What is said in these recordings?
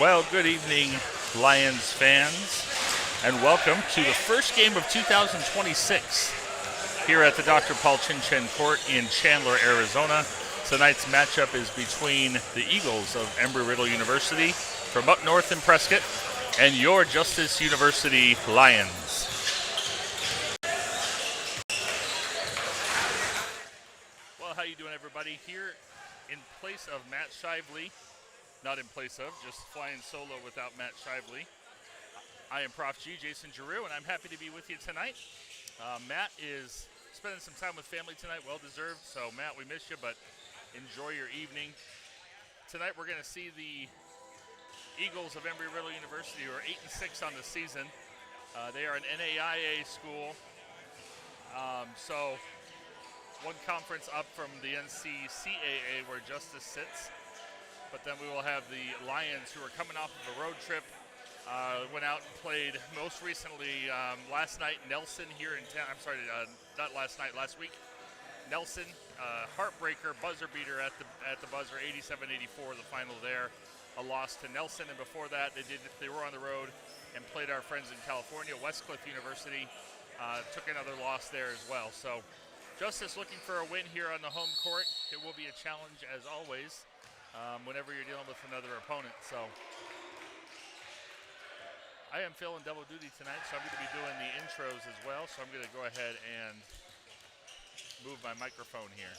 Well, good evening, Lions fans, and welcome to the first game of 2026 here at the Dr. Paul Chin Court in Chandler, Arizona. Tonight's matchup is between the Eagles of Embry Riddle University from up north in Prescott and your Justice University Lions. Well, how you doing, everybody? Here in place of Matt Shively. Not in place of, just flying solo without Matt Shively. I am Prof. G, Jason Giroux, and I'm happy to be with you tonight. Matt is spending some time with family tonight, well-deserved. So, Matt, we miss you, but enjoy your evening. Tonight we're going to see the Eagles of Embry Riddle University, who are 8-6 on the season. They are an NAIA school, so one conference up from the NCCAA, where Justice sits. But then we will have the Lions, who are coming off of a road trip. Went out and played most recently last night, Nelson here in town. I'm sorry, not last night, last week. Nelson, heartbreaker, buzzer beater at the buzzer, 87-84, the final there. A loss to Nelson, and before that, they were on the road and played our friends in California. Westcliff University took another loss there as well. So Justice looking for a win here on the home court. It will be a challenge as always. Whenever you're dealing with another opponent. So I am feeling double duty tonight, so I'm going to be doing the intros as well. So I'm going to go ahead and move my microphone here.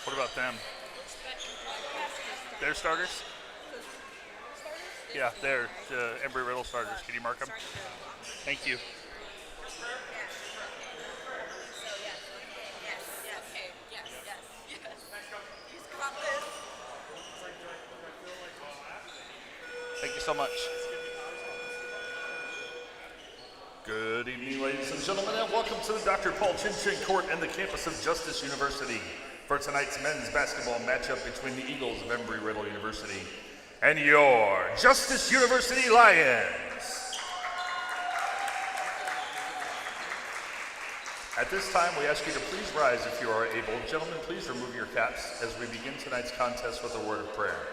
What about them? They're starters? Yeah, they're the Embry Riddle starters. Can you mark them? Thank you. Thank you so much. Good evening, ladies and gentlemen, and welcome to the Dr. Paul Chin Court and the campus of Justice University for tonight's men's basketball matchup between the Eagles of Embry Riddle University and your Justice University Lions. At this time, we ask you to please rise if you are able. Gentlemen, please remove your caps as we begin tonight's contest with a word of prayer.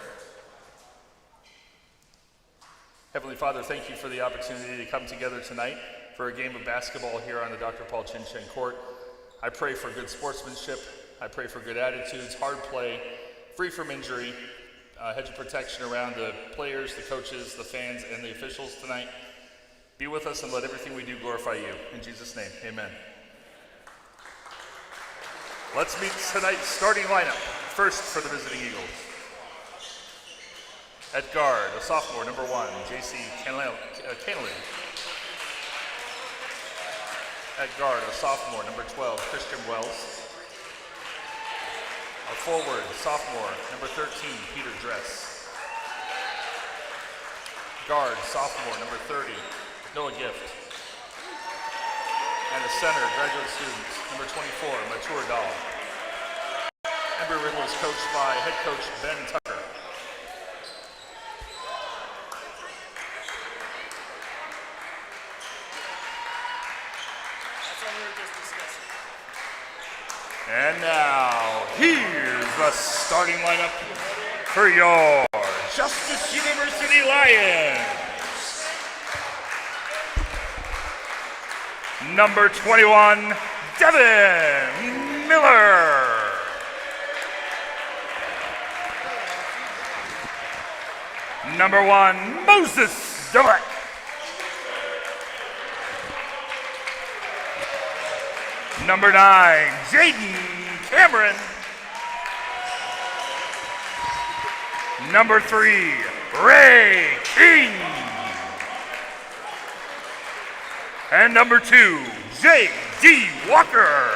Heavenly Father, thank you for the opportunity to come together tonight for a game of basketball here on the Dr. Paul Chin Court. I pray for good sportsmanship. I pray for good attitudes, hard play, free from injury, hedge of protection around the players, the coaches, the fans, and the officials tonight. Be with us and let everything we do glorify you. In Jesus' name, amen. Let's meet tonight's starting lineup. First for the visiting Eagles. At guard, a sophomore, number 1, J.C. Canley. At guard, a sophomore, number 12, Christian Wells. A forward, sophomore, number 13, Peter Dress. Guard, sophomore, number 30, Noah Gift. And a center, graduate student, number 24, Matur Dahl. Embry Riddle is coached by head coach Ben Tucker. And now, here's the starting lineup for your Justice University Lions. Number 21, Devin Miller. Number 1, Moses Dillek. Number 9, Jaden Cameron. Number 3, Ray King. And number 2, J.D. Walker.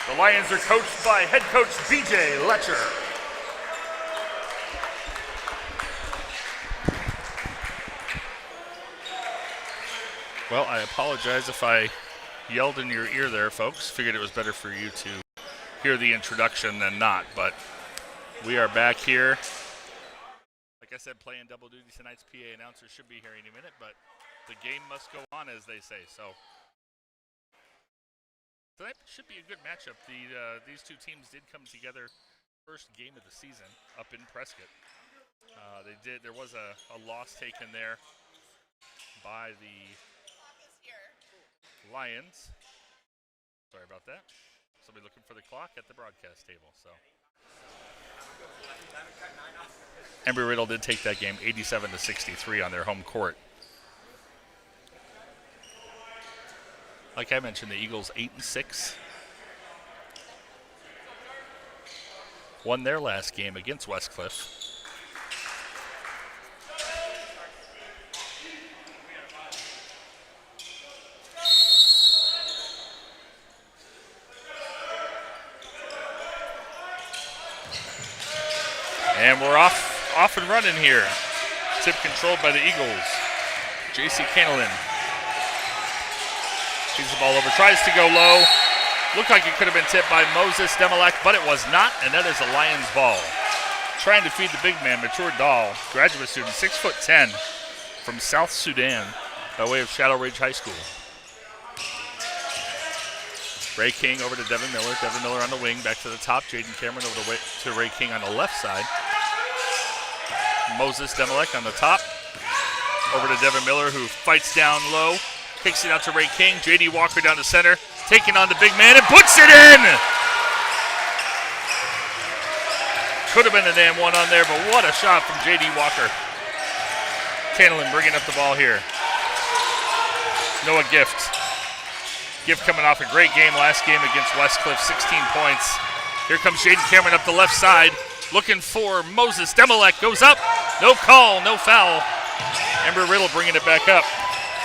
The Lions are coached by head coach B.J. Letcher. Well, I apologize if I yelled in your ear there, folks. Figured it was better for you to hear the introduction than not, but we are back here. Like I said, playing double duty tonight's PA announcer should be here any minute, but the game must go on, as they say. So tonight should be a good matchup. These two teams did come together first game of the season up in Prescott. There was a loss taken there by the Lions. Sorry about that. Somebody looking for the clock at the broadcast table. So Embry Riddle did take that game 87-63 on their home court. Like I mentioned, the Eagles 8-6. Won their last game against Westcliff. And we're off and running here. Tip controlled by the Eagles. J.C. Canelin feeds the ball over, tries to go low. Looked like it could have been tipped by Moses Demelek, but it was not, and that is a Lions ball. Trying to feed the big man, Mature Dahl, graduate student, 6'10", from South Sudan by way of Shadow Ridge High School. Ray King over to Devin Miller. Devin Miller on the wing, back to the top. Jaden Cameron over to Ray King on the left side. Moses Demelek on the top. Over to Devin Miller, who fights down low. Kicks it out to Ray King. J.D. Walker down to center. Taking on the big man and puts it in! Could have been an and one on there, but what a shot from J.D. Walker. Canelin bringing up the ball here. Noah Gift. Gift coming off a great game last game against Westcliff, 16 points. Here comes Jaden Cameron up the left side. Looking for Moses Demelek. Goes up. No call, no foul. Embry Riddle bringing it back up.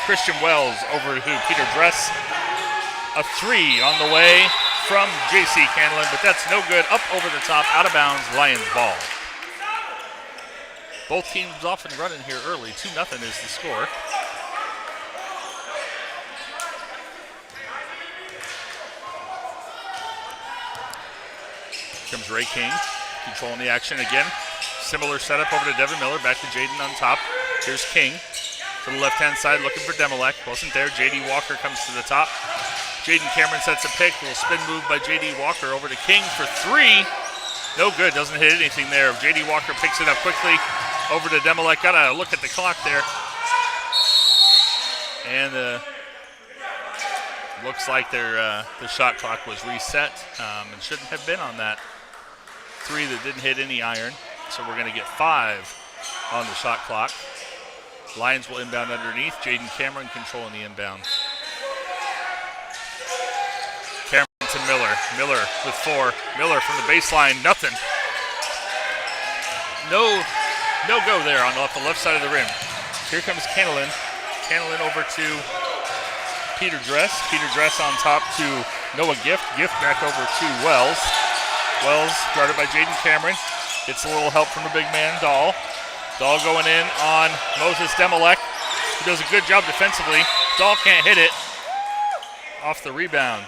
Christian Wells over to Peter Dress. A three on the way from J.C. Canelin, but that's no good. Up over the top, out of bounds, Lions ball. Both teams off and running here early. 2-0 is the score. Comes Ray King, controlling the action again. Similar setup over to Devin Miller, back to Jaden on top. Here's King to the left-hand side, looking for Demelek. Wasn't there. J.D. Walker comes to the top. Jaden Cameron sets a pick. Little spin move by J.D. Walker over to King for three. No good. Doesn't hit anything there. J.D. Walker picks it up quickly. Over to Demelek. Got to look at the clock there. And looks like the shot clock was reset and shouldn't have been on that three that didn't hit any iron. So we're going to get 5 on the shot clock. Lions will inbound underneath. Jaden Cameron controlling the inbound. Cameron to Miller. Miller with 4. Miller from the baseline. Nothing. No go there on the left side of the rim. Here comes Canelin. Canelin over to Peter Dress. Peter Dress on top to Noah Gift. Gift back over to Wells. Wells guarded by Jaden Cameron. Gets a little help from the big man, Dahl. Dahl going in on Moses Demelek, who does a good job defensively. Dahl can't hit it. Off the rebound.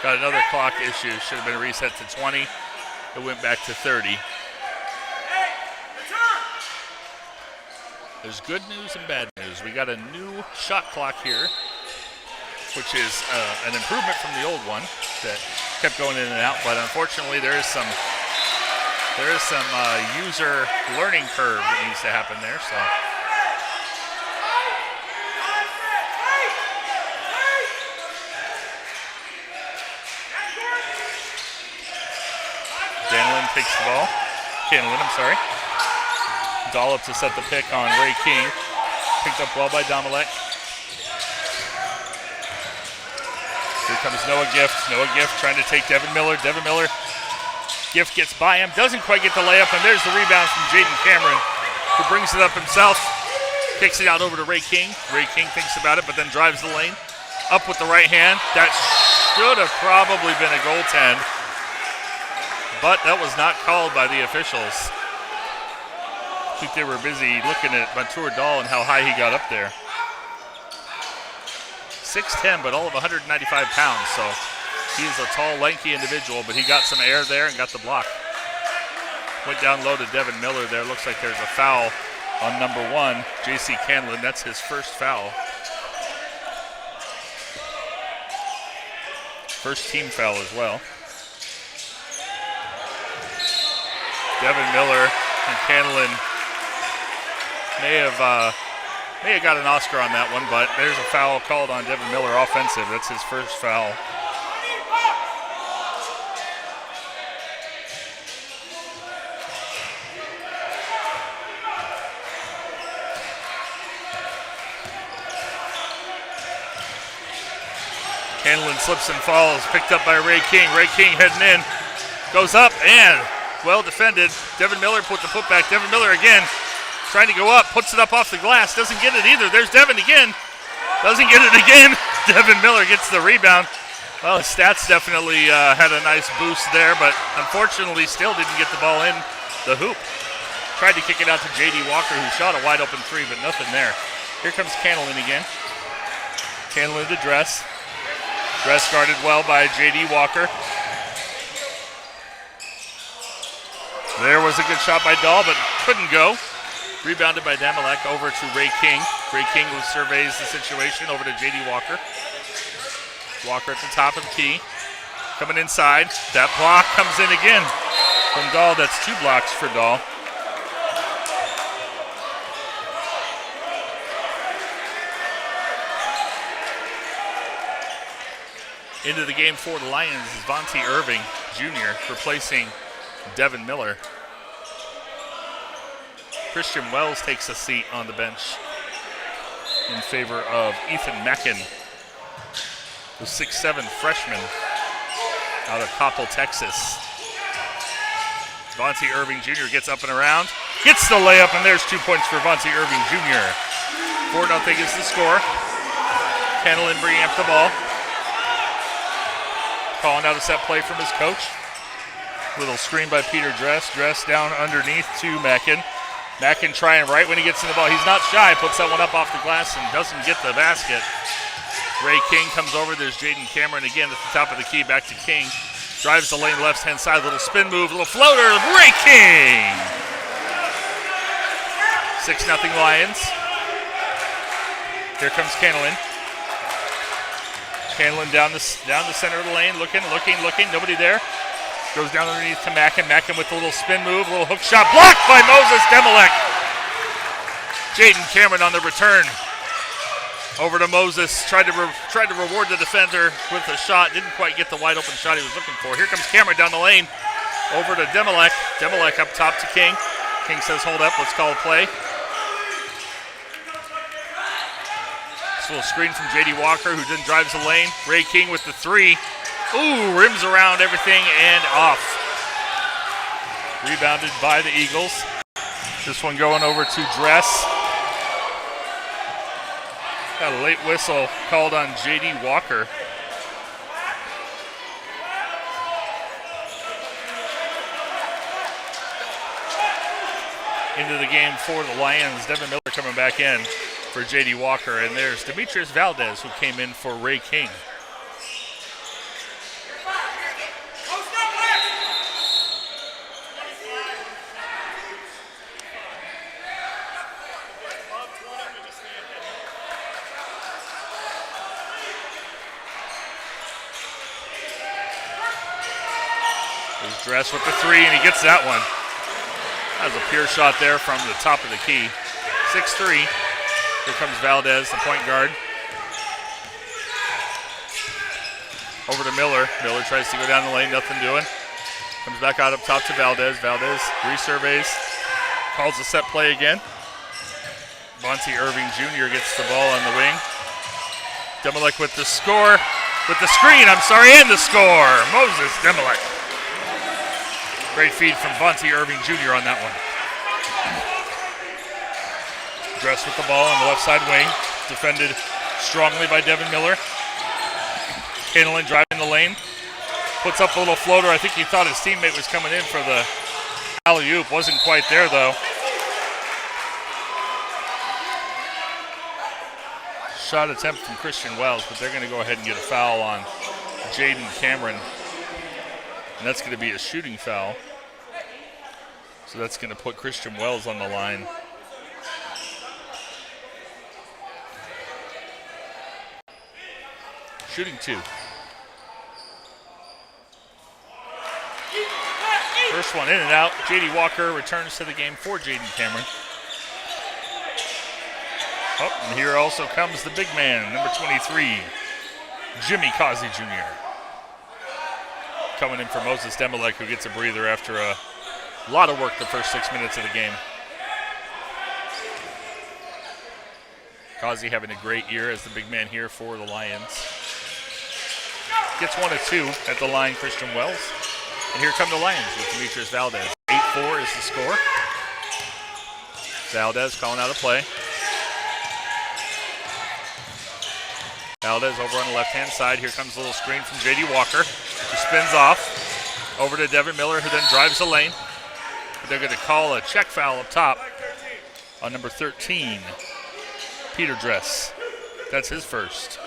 Got another clock issue. Should have been reset to 20. It went back to 30. There's good news and bad news. We got a new shot clock here, which is an improvement from the old one that kept going in and out. But unfortunately, there is some user learning curve that needs to happen there. So takes the ball. Canelin, I'm sorry. Dollop to set the pick on Ray King. Picked up well by Demelek. Here comes Noah Gift. Noah Gift trying to take Devin Miller. Devin Miller. Gift gets by him. Doesn't quite get the layup. And there's the rebound from Jaden Cameron, who brings it up himself. Kicks it out over to Ray King. Ray King thinks about it, but then drives the lane. Up with the right hand. That should have probably been a goaltend, but that was not called by the officials. think they were busy looking at Matur Dahl and how high he got up there. 6'10", but all of 195 pounds, so he's a tall, lanky individual, but he got some air there and got the block. Went down low to Devin Miller there. Looks like there's a foul on number 1, J.C. Canlin. That's his first foul. First team foul as well. Devin Miller and Canlin may have got an Oscar on that one, but there's a foul called on Devin Miller offensive. That's his first foul. Canlin slips and falls, picked up by Ray King. Ray King heading in, goes up and well defended. Devin Miller put the putback. Devin Miller again trying to go up, puts it up off the glass, doesn't get it either. There's Devin again, doesn't get it again. Devin Miller gets the rebound. Well, his stats definitely had a nice boost there, but unfortunately still didn't get the ball in the hoop. Tried to kick it out to J.D. Walker, who shot a wide open three, but nothing there. Here comes Canlin again. Canlin to Dress. Dress guarded well by J.D. Walker. There was a good shot by Dahl, but couldn't go. Rebounded by Damalek over to Ray King. Ray King who surveys the situation over to J.D. Walker. Walker at the top of the key. Coming inside. That block comes in again from Dahl. That's 2 blocks for Dahl. Into the game for the Lions is Vontae Irving Jr. replacing Devin Miller. Christian Wells takes a seat on the bench in favor of Ethan Mackin, the 6'7" freshman out of Coppell, Texas. Vontae Irving Jr. gets up and around, gets the layup, and there's 2 points for Vontae Irving Jr. 4-0 is the score. Canlin bringing up the ball. Calling out a set play from his coach. Little screen by Peter Dress. Dress down underneath to Mackin. Mackin trying right when he gets in the ball. He's not shy. Puts that one up off the glass and doesn't get the basket. Ray King comes over. There's Jaden Cameron again at the top of the key. Back to King. Drives the lane left-hand side. Little spin move. Little floater. Ray King. 6-0 Lions. Here comes Canlin. Canlin down the center of the lane, looking. Nobody there. Goes down underneath to Mackin. Mackin with a little spin move, a little hook shot. Blocked by Moses Demelek. Jaden Cameron on the return. Over to Moses. Tried to reward the defender with a shot. Didn't quite get the wide open shot he was looking for. Here comes Cameron down the lane. Over to Demelek. Demelek up top to King. King says, hold up, let's call a play. This little screen from J.D. Walker, who then drives the lane. Ray King with the 3. Ooh, rims around everything and off. Rebounded by the Eagles. This one going over to Dress. Got a late whistle called on J.D. Walker. Into the game for the Lions. Devin Miller coming back in for J.D. Walker, and there's Demetrius Valdez, who came in for Ray King. There's Dress with the 3, and he gets that one. That was a pure shot there from the top of the key. 6-3. Here comes Valdez, the point guard. Over to Miller. Miller tries to go down the lane, nothing doing. Comes back out up top to Valdez. Valdez resurveys, calls a set play again. Vontae Irving Jr. gets the ball on the wing. Demelek with the score, with the screen, and the score. Moses Demelek. Great feed from Vontae Irving Jr. on that one. Dress with the ball on the left side wing. Defended strongly by Devin Miller. Canlin driving the lane. Puts up a little floater. I think he thought his teammate was coming in for the alley-oop. Wasn't quite there, though. shot attempt from Christian Wells, but they're going to go ahead and get a foul on Jaden Cameron. And that's going to be a shooting foul. So that's going to put Christian Wells on the line. Shooting 2. First one in and out. J.D. Walker returns to the game for Jaden Cameron. Oh, and here also comes the big man, number 23, Jimmy Causey Jr. Coming in for Moses Demolek, who gets a breather after a lot of work the first 6 minutes of the game. Causey having a great year as the big man here for the Lions. Gets 1 of 2 at the line, Christian Wells. And here come the Lions with Demetrius Valdez. 8-4 is the score. Valdez calling out a play. Valdez over on the left-hand side. Here comes a little screen from J.D. Walker, who spins off over to Devin Miller, who then drives the lane. But they're going to call a check foul up top on number 13, Peter Dress. That's his first.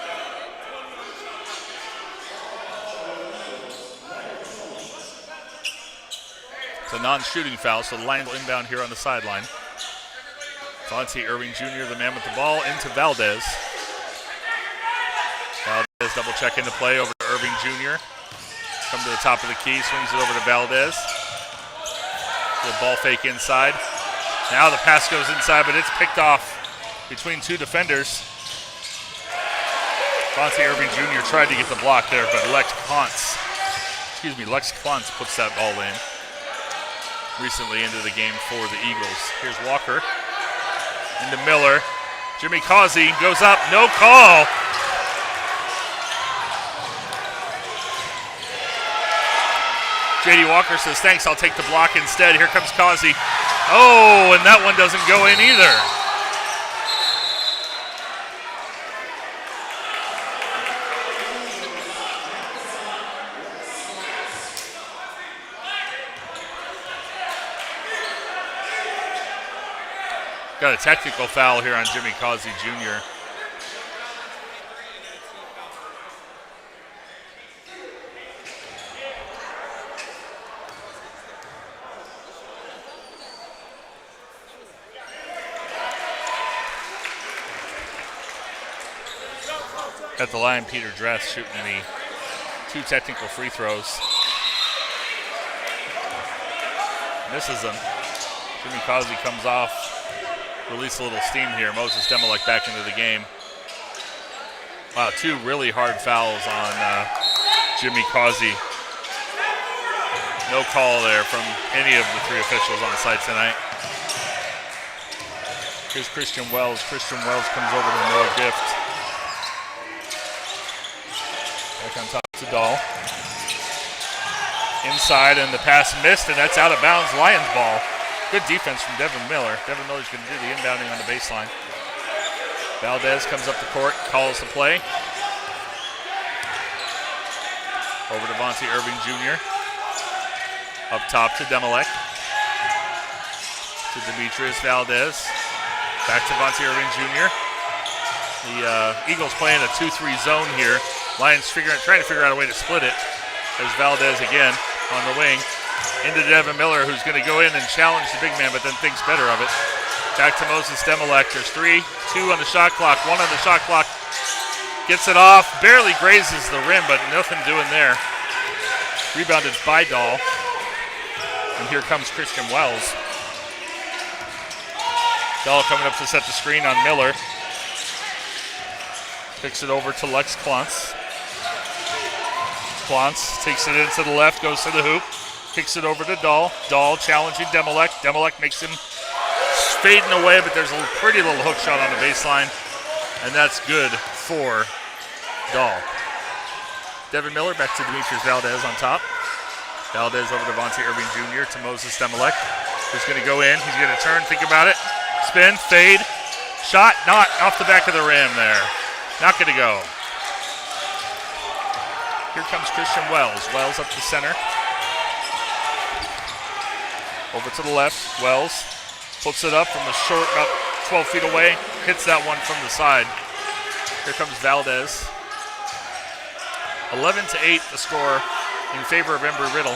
It's a non-shooting foul, so the Lions will inbound here on the sideline. Fonzie Irving Jr., the man with the ball, into Valdez. Valdez double check into play over to Irving Jr. Come to the top of the key, swings it over to Valdez. Little ball fake inside. Now the pass goes inside, but it's picked off between 2 defenders. Fonzie Irving Jr. tried to get the block there, but Lex Klontz puts that ball in. Recently into the game for the Eagles. Here's Walker into Miller. Jimmy Causey goes up, no call. J.D. Walker says, thanks, I'll take the block instead. Here comes Causey. Oh, and that one doesn't go in either. Got a technical foul here on Jimmy Causey Jr. At the line, Peter Dress shooting the 2 technical free throws. Misses them. Jimmy Causey comes off. Release a little steam here. Moses Demolek back into the game. Wow, 2 really hard fouls on Jimmy Causey. No call there from any of the 3 officials on site tonight. Here's Christian Wells. Christian Wells comes over to Noah Gift. Back on top to Dahl. Inside, and the pass missed, and that's out of bounds. Lions ball. Good defense from Devin Miller. Devin Miller's going to do the inbounding on the baseline. Valdez comes up the court, calls the play. Over to Vontae Irving Jr. Up top to Demolek. To Demetrius Valdez. Back to Vontae Irving Jr. The Eagles playing a 2-3 zone here. Lions trying to figure out a way to split it. There's Valdez again on the wing. Into Devin Miller, who's going to go in and challenge the big man, but then thinks better of it. Back to Moses Demolek. There's 3, 2 on the shot clock, 1 on the shot clock. Gets it off, barely grazes the rim, but nothing doing there. Rebounded by Dahl. And here comes Christian Wells. Dahl coming up to set the screen on Miller. Kicks it over to Lex Klontz. Klontz takes it into the left, goes to the hoop. Kicks it over to Dahl. Dahl challenging Demolek. Demolek makes him fading away, but there's a pretty little hook shot on the baseline, and that's good for Dahl. Devin Miller back to Demetrius Valdez on top. Valdez over to Vontae Irving Jr. to Moses Demolek, who's going to go in. He's going to turn, think about it. Spin, fade, shot, not off the back of the rim there. Not going to go. Here comes Christian Wells. Wells up the center. Over to the left, Wells puts it up from the short, about 12 feet away, hits that one from the side. Here comes Valdez. 11-8 the score in favor of Embry Riddle.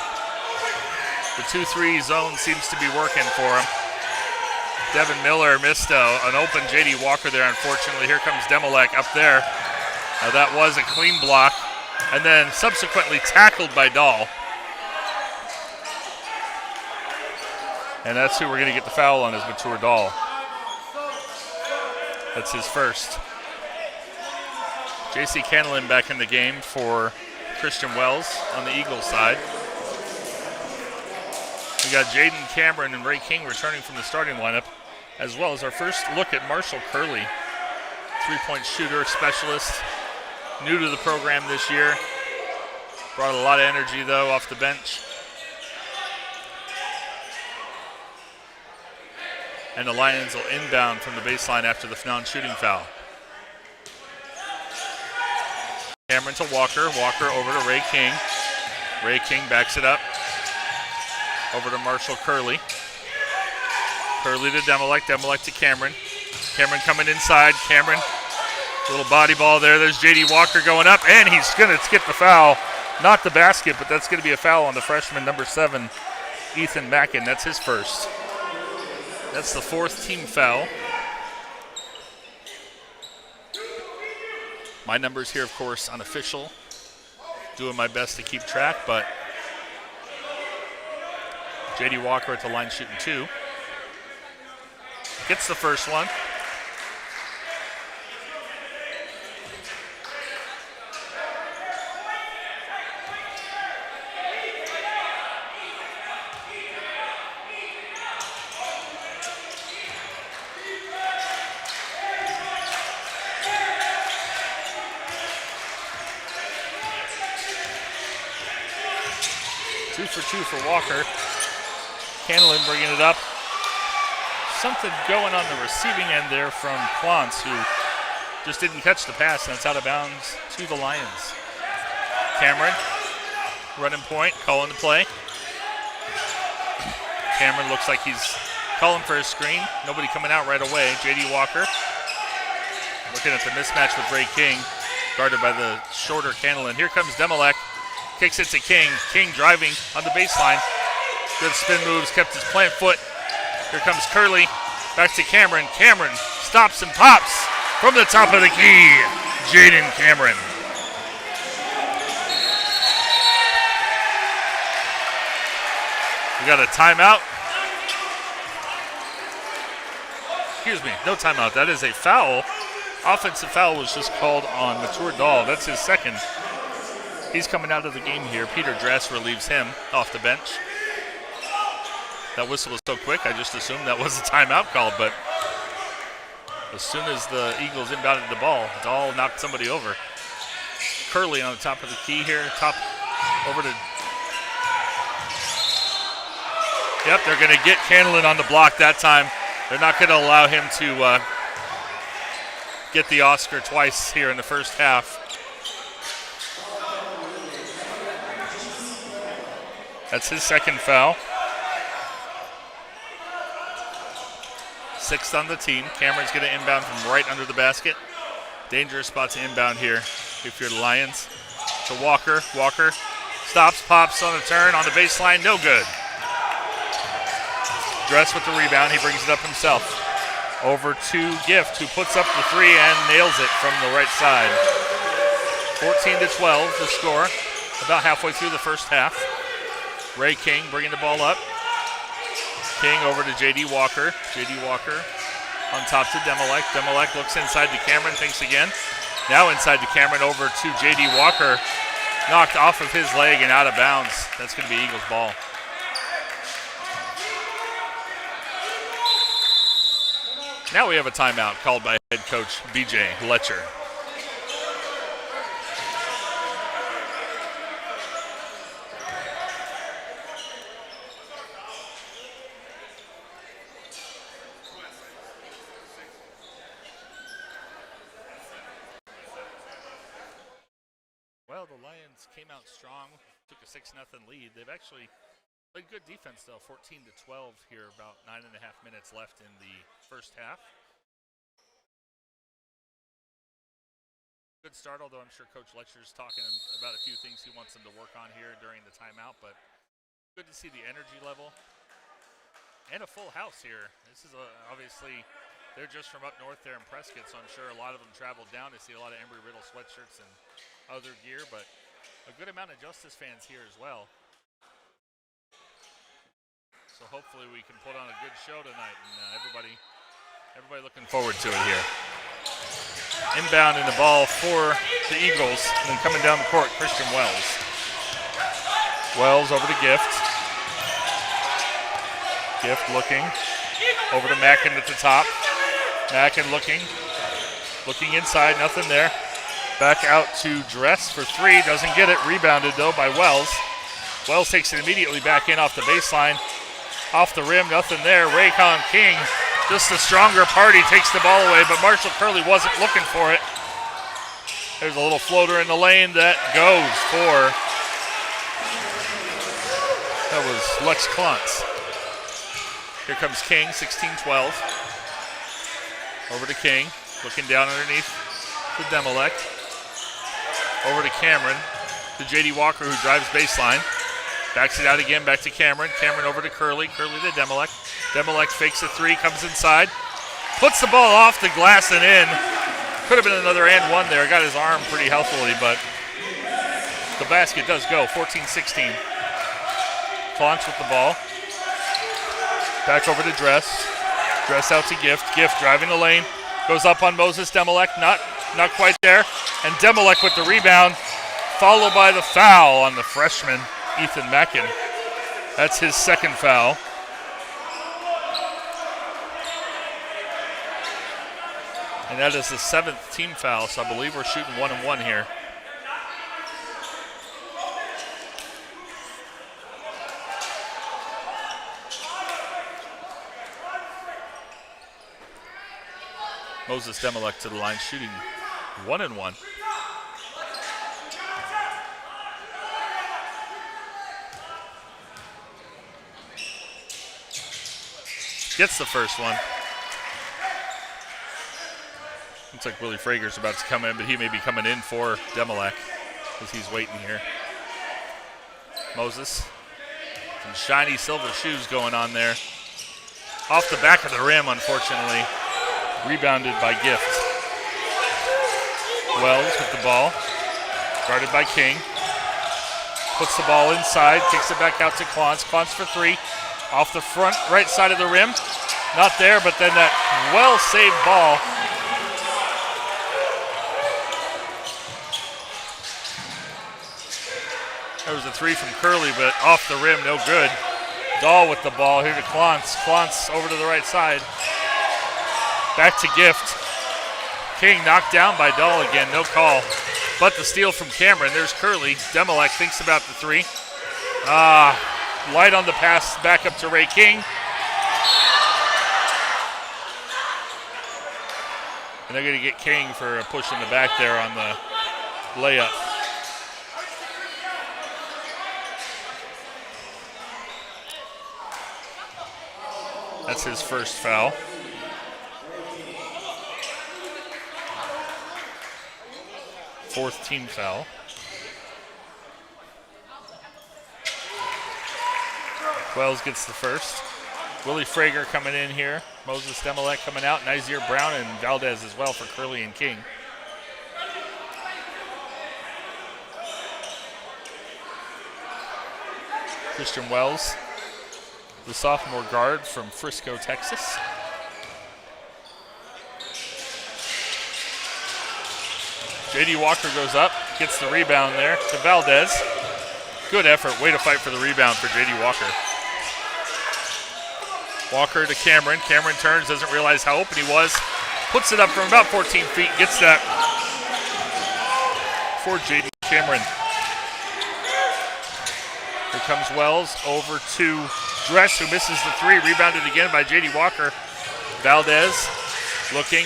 The 2-3 zone seems to be working for him. Devin Miller missed an open J.D. Walker there, unfortunately. Here comes Demolek up there. Now that was a clean block, and then subsequently tackled by Dahl. And that's who we're going to get the foul on, is Mature Dahl. That's his first. J.C. Canlin back in the game for Christian Wells on the Eagles side. We got Jaden Cameron and Ray King returning from the starting lineup, as well as our first look at Marshall Curley, three-point shooter specialist, new to the program this year. Brought a lot of energy, though, off the bench. And the Lions will inbound from the baseline after the non-shooting foul. Cameron to Walker. Walker over to Ray King. Ray King backs it up. Over to Marshall Curley. Curley to Demolek. Demolek to Cameron. Cameron coming inside. Cameron, little body ball there. There's J.D. Walker going up, and he's going to skip the foul. Not the basket, but that's going to be a foul on the freshman, number 7, Ethan Mackin. That's his first. That's the 4th team foul. My numbers here, of course, unofficial. Doing my best to keep track, but J.D. Walker at the line shooting 2. Gets the first one. For 2 for Walker. Canlin bringing it up. Something going on the receiving end there from Quantz, who just didn't catch the pass, and it's out of bounds to the Lions. Cameron, running point, calling the play. Cameron looks like he's calling for a screen. Nobody coming out right away. J.D. Walker looking at the mismatch with Ray King, guarded by the shorter Canlin. Here comes Demolek. Kicks it to King. King driving on the baseline. Good spin moves, kept his plant foot. Here comes Curley. Back to Cameron. Cameron stops and pops from the top of the key. Jaden Cameron. We got a timeout. Excuse me, no timeout. That is a foul. Offensive foul was just called on Mature Dahl. That's his second. He's coming out of the game here. Peter Dress relieves him off the bench. That whistle was so quick, I just assumed that was a timeout call, but as soon as the Eagles inbounded the ball, Dahl knocked somebody over. Curley on the top of the key here, top over to... Yep, they're going to get Canlin on the block that time. They're not going to allow him to get the Oscar twice here in the first half. That's his second foul. 6th on the team. Cameron's going to inbound from right under the basket. Dangerous spot to inbound here if you're the Lions. To Walker. Walker stops, pops on the turn, on the baseline, no good. Dress with the rebound. He brings it up himself. Over to Gift, who puts up the 3 and nails it from the right side. 14-12 the score. About halfway through the first half. Ray King bringing the ball up. King over to J.D. Walker. J.D. Walker on top to Demolek. Demolek looks inside to Cameron, thinks again. Now inside to Cameron, over to J.D. Walker. Knocked off of his leg and out of bounds. That's going to be Eagles ball. Now we have a timeout called by head coach B.J. Letcher. Well, the Lions came out strong, took a 6-0 lead. They've actually played good defense, though. 14-12 here, about 9.5 minutes left in the first half. Good start, although I'm sure Coach Letcher's talking about a few things he wants them to work on here during the timeout, but good to see the energy level. And a full house here. This is obviously, they're just from up north there in Prescott, so I'm sure a lot of them traveled down to see a lot of Embry Riddle sweatshirts and other gear, but a good amount of Justice fans here as well. So hopefully we can put on a good show tonight, and everybody looking forward to it here. Inbound in the ball for the Eagles, and then coming down the court, Christian Wells. Wells over to Gift. Gift looking over to Mackin at the top. Mackin looking inside, nothing there. Back out to Dress for three, doesn't get it. Rebounded though by Wells. Wells takes it immediately back in off the baseline. Off the rim, nothing there. Raycon King, just a stronger party, takes the ball away, but Marshall Curley wasn't looking for it. There's a little floater in the lane that goes for, that was Lex Klontz. Here comes King, 16-12. Over to King, looking down underneath to Demolek. Over to Cameron, to J.D. Walker, who drives baseline. Backs it out again, back to Cameron. Cameron over to Curley. Curley to Demolek. Demolek fakes a three, comes inside. Puts the ball off the glass and in. Could have been another and one there. Got his arm pretty healthily, but the basket does go, 14-16. Klontz with the ball. Back over to Dress. Dress out to Gift. Gift driving the lane. Goes up on Moses Demolek. Not quite there. And Demolek with the rebound. Followed by the foul on the freshman, Ethan Mackin. That's his second foul. And that is the 7th team foul, so I believe we're shooting 1-1 here. Moses Demolek to the line, shooting 1-1. Gets the first one. Looks like Willie Frager's about to come in, but he may be coming in for Demolek as he's waiting here. Moses. Some shiny silver shoes going on there. Off the back of the rim, unfortunately. Rebounded by Gift. Wells with the ball. Guarded by King. Puts the ball inside, kicks it back out to Klontz. Klontz for three. Off the front right side of the rim. Not there, but then that well-saved ball. There was a three from Curley, but off the rim, no good. Dahl with the ball here to Klontz. Klontz over to the right side. Back to Gift. King knocked down by Dahl again, no call. But the steal from Cameron. There's Curley. Demolek thinks about the three. Light on the pass back up to Ray King. And they're going to get King for a push in the back there on the layup. That's his first foul. Fourth team foul. Wells gets the first. Willie Frager coming in here. Moses Demolek coming out. Nizier Brown and Valdez as well for Curley and King. Christian Wells, the sophomore guard from Frisco, Texas. J.D. Walker goes up, gets the rebound there to Valdez. Good effort. Way to fight for the rebound for J.D. Walker. Walker to Cameron. Cameron turns, doesn't realize how open he was. Puts it up from about 14 feet, gets that for J.D. Cameron. Here comes Wells over to Dress, who misses the three. Rebounded again by J.D. Walker. Valdez looking.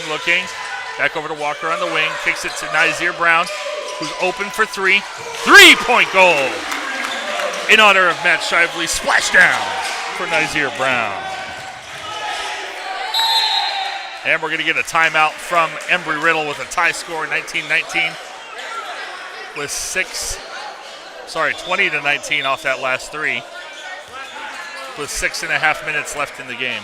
Back over to Walker on the wing. Kicks it to Nizier Brown, who's open for three. Three-point goal in honor of Matt Shively. Splashdown for Nizier Brown. And we're going to get a timeout from Embry Riddle with a tie score, 19-19, with 20-19 off that last three, with 6.5 minutes left in the game.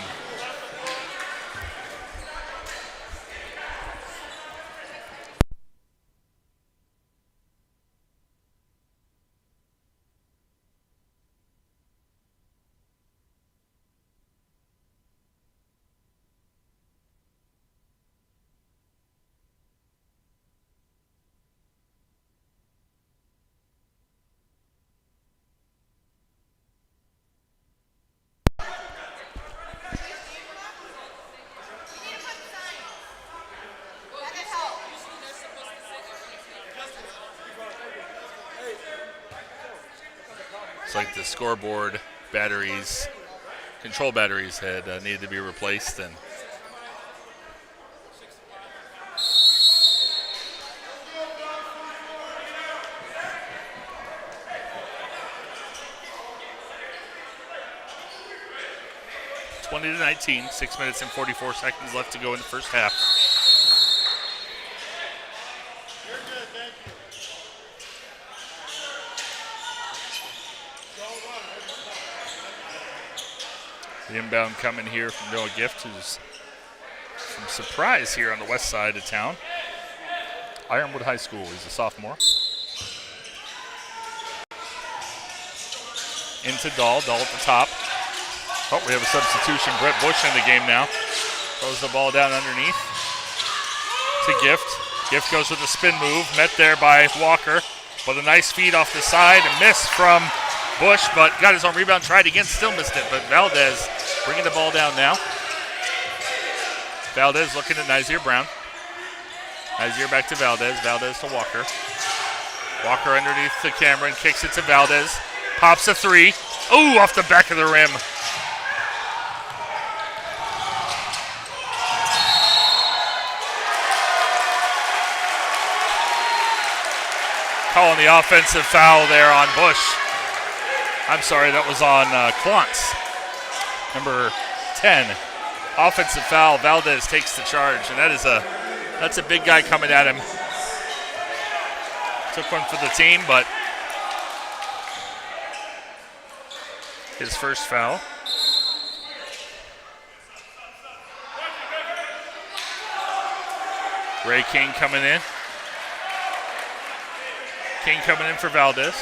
It's like the scoreboard batteries, control batteries had needed to be replaced. And (20-19), 6 minutes and 44 seconds left to go in the first half. The inbound coming here from Noah Gift, who's from Surprise here on the west side of town. Ironwood High School, he's a sophomore. Into Dahl at the top. Oh, we have a substitution. Brett Bush in the game now. Throws the ball down underneath to Gift. Gift goes with a spin move, met there by Walker, but a nice feed off the side, a miss from Bush, but got his own rebound, tried again, still missed it, but Valdez bringing the ball down now. Valdez looking at Nazir Brown. Nazir back to Valdez, Valdez to Walker. Walker underneath to Cameron, kicks it to Valdez, pops a three. Ooh, off the back of the rim. Calling the offensive foul there on Bush. I'm sorry, that was on Klontz. Number 10. Offensive foul. Valdez takes the charge, and that's a big guy coming at him. Took one for the team, but his first foul. Ray King coming in. King coming in for Valdez.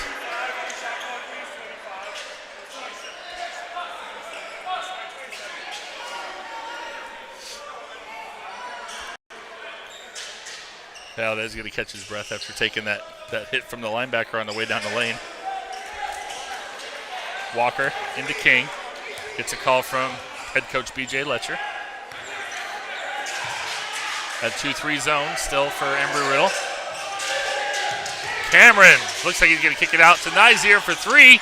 Valdez going to catch his breath after taking that hit from the linebacker on the way down the lane. Walker into King. Gets a call from head coach B.J. Letcher. That 2-3 zone still for Embry Riddle. Cameron looks like he's going to kick it out to Nazir for three.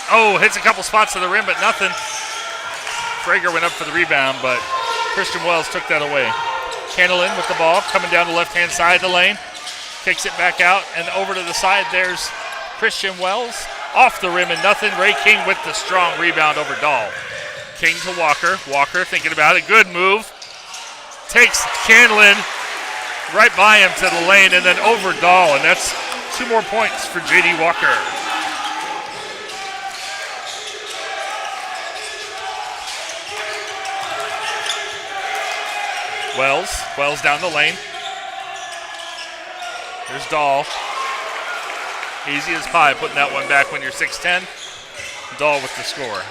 Oh, hits a couple spots to the rim, but nothing. Frager went up for the rebound, but Christian Wells took that away. Candlin with the ball, coming down the left-hand side of the lane. Kicks it back out, and over to the side, there's Christian Wells. Off the rim and nothing. Ray King with the strong rebound over Dahl. King to Walker. Walker thinking about it. Good move. Takes Candlin right by him to the lane and then over Dahl, and that's 2 more points for J.D. Walker. Wells down the lane. There's Dahl. Easy as pie putting that one back when you're 6'10". Dahl with the score.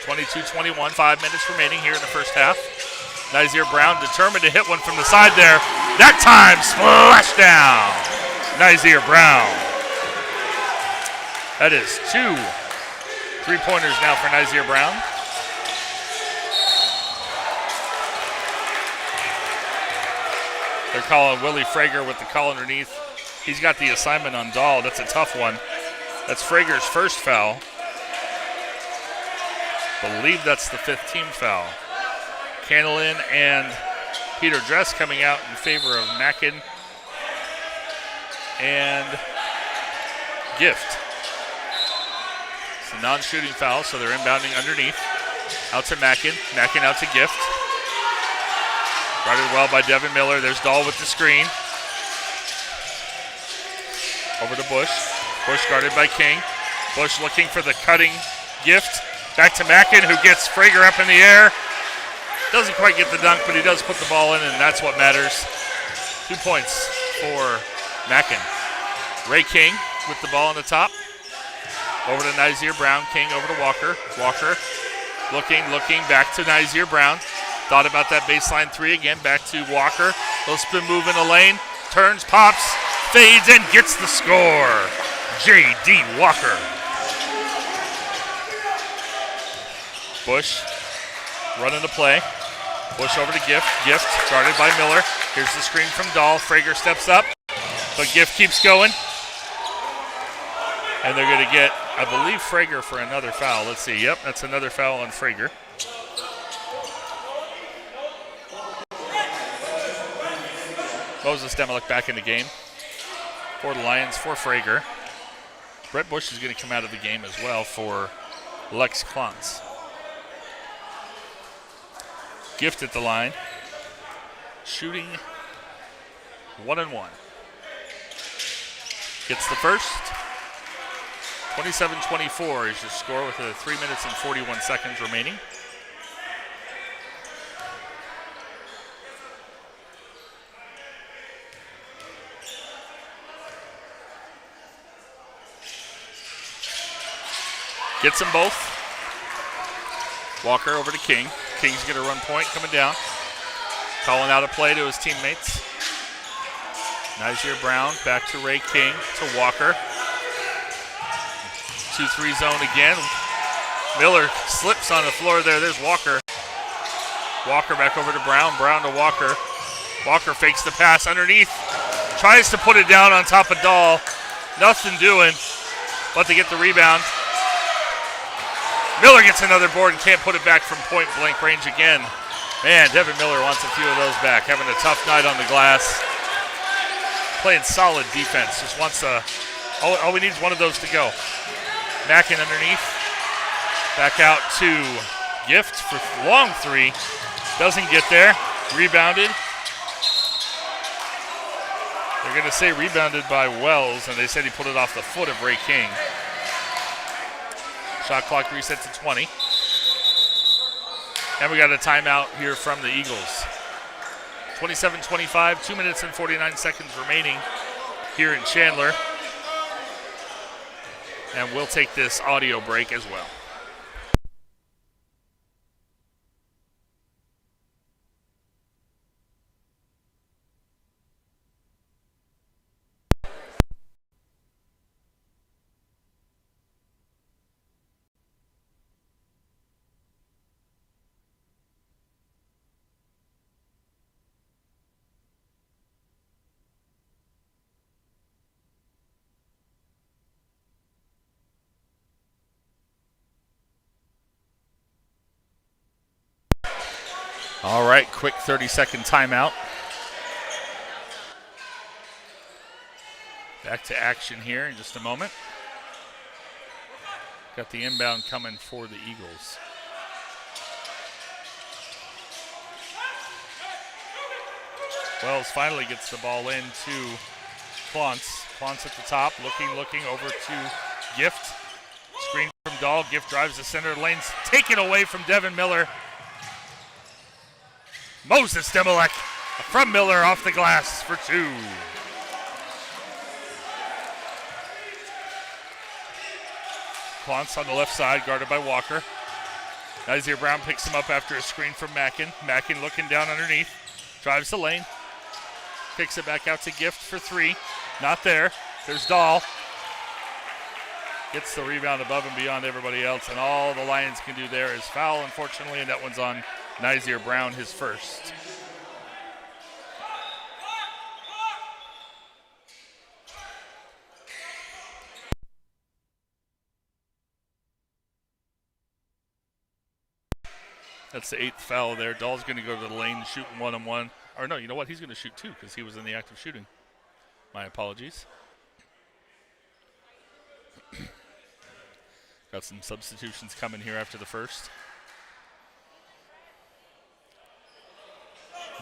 22-21, 5 minutes remaining here in the first half. Nazir Brown determined to hit one from the side there. That time, splash down. Nazir Brown. That is 2 3-pointers now for Nazir Brown. They're calling Willie Frager with the call underneath. He's got the assignment on Dahl. That's a tough one. That's Frager's first foul. Believe that's the 5th team foul. Candlin and Peter Dress coming out in favor of Mackin and Gift. It's a non-shooting foul, so they're inbounding underneath. Out to Mackin. Mackin out to Gift. Guarded well by Devin Miller. There's Dahl with the screen. Over to Bush. Bush guarded by King. Bush looking for the cutting gift. Back to Mackin, who gets Frager up in the air. Doesn't quite get the dunk, but he does put the ball in, and that's what matters. 2 points for Mackin. Ray King with the ball on the top. Over to Nizier Brown. King over to Walker. Walker looking, back to Nizier Brown. Thought about that baseline three again. Back to Walker. Little spin move in the lane. Turns, pops, fades, and gets the score. J.D. Walker. Bush running the play. Bush over to Gift. Gift guarded by Miller. Here's the screen from Dahl. Frager steps up, but Gift keeps going. And they're going to get, I believe, Frager for another foul. Let's see. Yep, that's another foul on Frager. Moses Demelik back in the game for the Lions, for Frager. Brett Bush is going to come out of the game as well for Lex Klontz. Gift at the line. Shooting 1-1. Gets the first. 27-24 is your score with 3 minutes and 41 seconds remaining. Gets them both. Walker over to King. King's going to run point coming down. Calling out a play to his teammates. Nizier Brown back to Ray King to Walker. 2-3 zone again. Miller slips on the floor there. There's Walker. Walker back over to Brown. Brown to Walker. Walker fakes the pass underneath. Tries to put it down on top of Dahl. Nothing doing but to get the rebound. Miller gets another board and can't put it back from point blank range again. Man, Devin Miller wants a few of those back. Having a tough night on the glass. Playing solid defense. Just wants all we need is one of those to go. Mackin underneath. Back out to Gift for long three. Doesn't get there. Rebounded. They're going to say rebounded by Wells, and they said he put it off the foot of Ray King. Shot clock resets to 20. And we got a timeout here from the Eagles. 27-25, 2 minutes and 49 seconds remaining here in Chandler. And we'll take this audio break as well. All right, quick 30-second timeout. Back to action here in just a moment. Got the inbound coming for the Eagles. Wells finally gets the ball in to Klontz. Klontz at the top, looking over to Gift. Screen from Dahl. Gift drives the center lanes. Taken away from Devin Miller. Moses Demelik from Miller off the glass for two. Klontz on the left side, guarded by Walker. Nizier Brown picks him up after a screen from Mackin. Mackin looking down underneath. Drives the lane. Kicks it back out to Gift for three. Not there. There's Dahl. Gets the rebound above and beyond everybody else, and all the Lions can do there is foul, unfortunately, and that one's on Nizier Brown, his first. That's the eighth foul there. Dahl's going to go to the lane, shooting 1-on-1. Or no, you know what? He's going to shoot two because he was in the act of shooting. My apologies. Got some substitutions coming here after the first.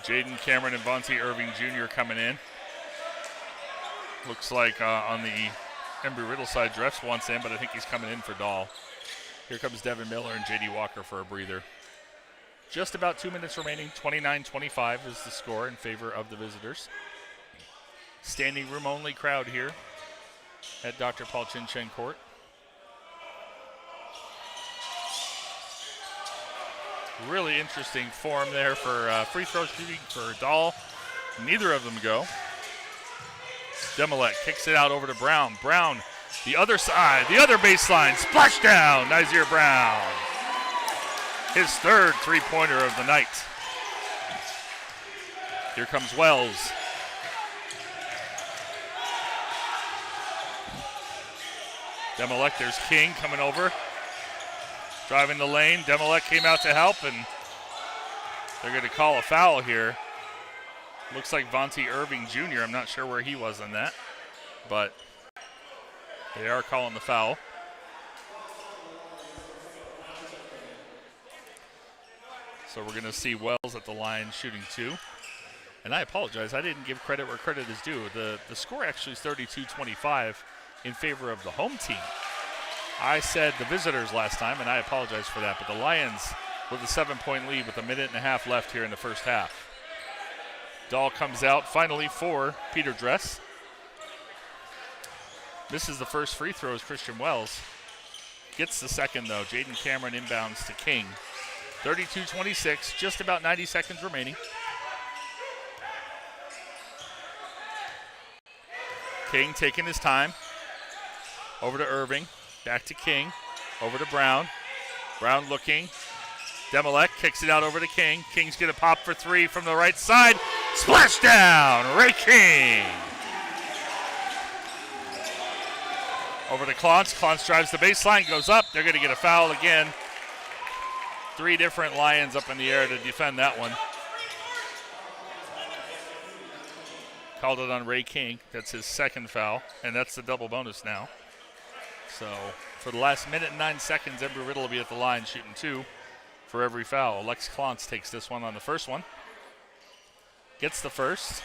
Jaden Cameron and Vontae Irving Jr. coming in. Looks like on the Embry Riddle side, Dress wants in, but I think he's coming in for Dahl. Here comes Devin Miller and J.D. Walker for a breather. Just about 2 minutes remaining. 29-25 is the score in favor of the visitors. Standing room only crowd here at Dr. Paul Chin Chen Court. Really interesting form there for free throw shooting for Dahl. Neither of them go. Demolek kicks it out over to Brown. Brown, the other side, the other baseline, splash down, Nazir Brown. His third three-pointer of the night. Here comes Wells. Demolek, there's King coming over. Driving the lane, Demolek came out to help, and they're going to call a foul here. Looks like Vontae Irving Jr. I'm not sure where he was on that, but they are calling the foul. So we're going to see Wells at the line shooting two. And I apologize, I didn't give credit where credit is due. The score actually is 32-25 in favor of the home team. I said the visitors last time, and I apologize for that, but the Lions with a 7-point lead with a minute and a half left here in the first half. Dahl comes out finally for Peter Dress. Misses the first free throw as Christian Wells. Gets the second though. Jaden Cameron inbounds to King. 32-26, just about 90 seconds remaining. King taking his time. Over to Irving, back to King, over to Brown. Brown looking. Demolek kicks it out over to King. King's gonna pop for three from the right side. Splash down, Ray King. Over to Klontz. Klontz drives the baseline, goes up. They're gonna get a foul again. Three different Lions up in the air to defend that one. Called it on Ray King. That's his second foul, and that's the double bonus now. So for the last minute and 9 seconds, Embry Riddle will be at the line shooting two for every foul. Lex Klontz takes this one on the first one. Gets the first.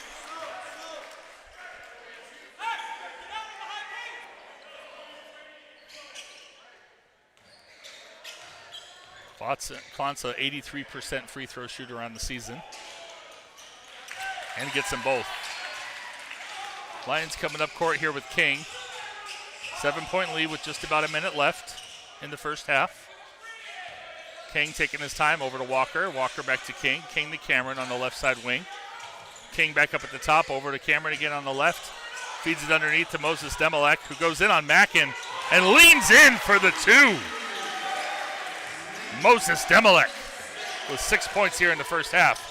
Klontz, an 83% free throw shooter on the season. And gets them both. Lions coming up court here with King. 7-point lead with just about a minute left in the first half. King taking his time over to Walker. Walker back to King. King to Cameron on the left side wing. King back up at the top, over to Cameron again on the left. Feeds it underneath to Moses Demolek, who goes in on Mackin and leans in for the two. Moses Demolek with 6 points here in the first half.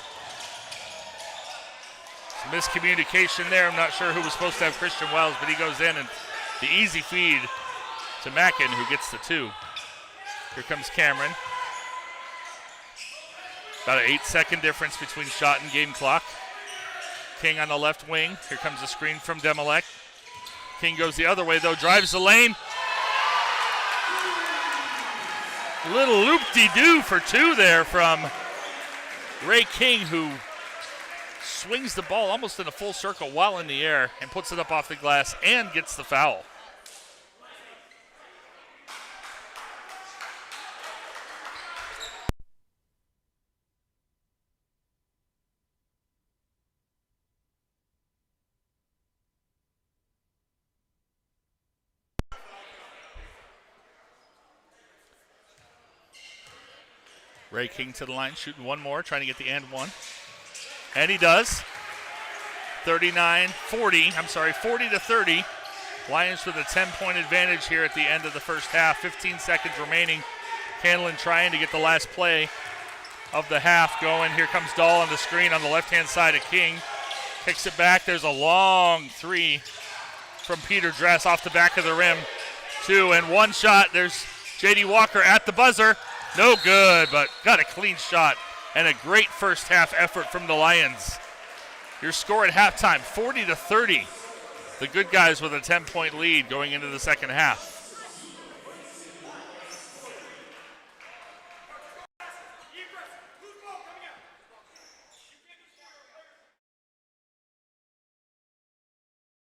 Some miscommunication there. I'm not sure who was supposed to have Christian Wells, but he goes in, and the easy feed to Mackin, who gets the two. Here comes Cameron. About an 8-second difference between shot and game clock. King on the left wing. Here comes the screen from Demolek. King goes the other way, though, drives the lane. Little loop-de-doo for two there from Ray King, who swings the ball almost in a full circle while in the air and puts it up off the glass and gets the foul. Ray King to the line, shooting one more, trying to get the and one. And he does. 40-30. Lions with a 10-point advantage here at the end of the first half. 15 seconds remaining. Canlin trying to get the last play of the half going. Here comes Dahl on the screen on the left-hand side of King. Kicks it back. There's a long three from Peter Dress off the back of the rim. Two and one shot. There's J.D. Walker at the buzzer. No good, but got a clean shot and a great first half effort from the Lions. Your score at halftime, 40-30. The good guys with a 10-point lead going into the second half.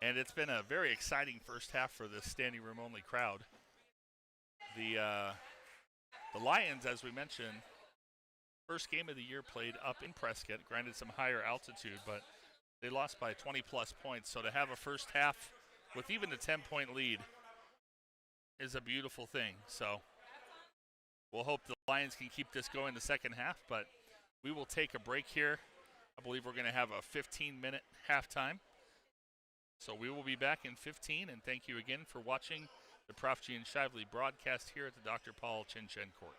And it's been a very exciting first half for this standing room only crowd. The Lions, as we mentioned, first game of the year played up in Prescott, granted some higher altitude, but they lost by 20 plus points. So to have a first half with even a 10-point lead is a beautiful thing. So we'll hope the Lions can keep this going the second half, but we will take a break here. I believe we're going to have a 15-minute halftime. So we will be back in 15, and thank you again for watching the Prof. G and Shively broadcast here at the Dr. Paul Chin Chen Court.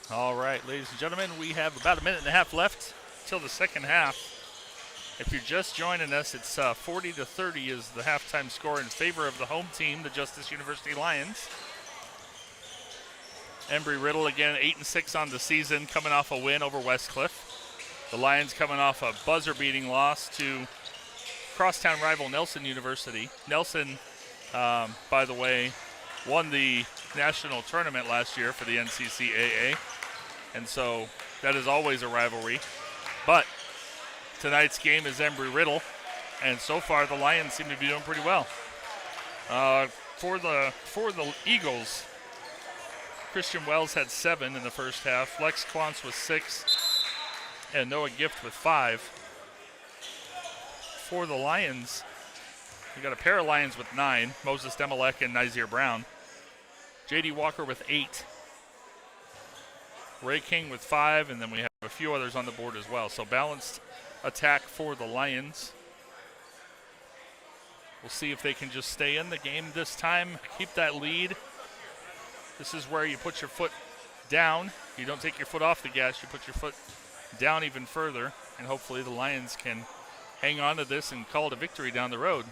All right, ladies and gentlemen, we have about a minute and a half left till the second half. If you're just joining us, it's 40-30 is the halftime score in favor of the home team, the Justice University Lions. Embry Riddle again 8-6 on the season, coming off a win over Westcliff. The Lions coming off a buzzer-beating loss to crosstown rival Nelson University. Nelson, by the way, won the national tournament last year for the NCCAA, and so that is always a rivalry. But tonight's game is Embry Riddle, and so far the Lions seem to be doing pretty well. For the Eagles, Christian Wells had 7 in the first half. Lex Quantz with 6, and Noah Gift with 5. For the Lions, we got a pair of Lions with 9, Moses Demelek and Nizir Brown. J.D. Walker with 8. Ray King with 5, and then we have a few others on the board as well. So balanced attack for the Lions. We'll see if they can just stay in the game this time, keep that lead. This is where you put your foot down. You don't take your foot off the gas, you put your foot down even further, and hopefully the Lions can hang on to this and call it a victory down the road.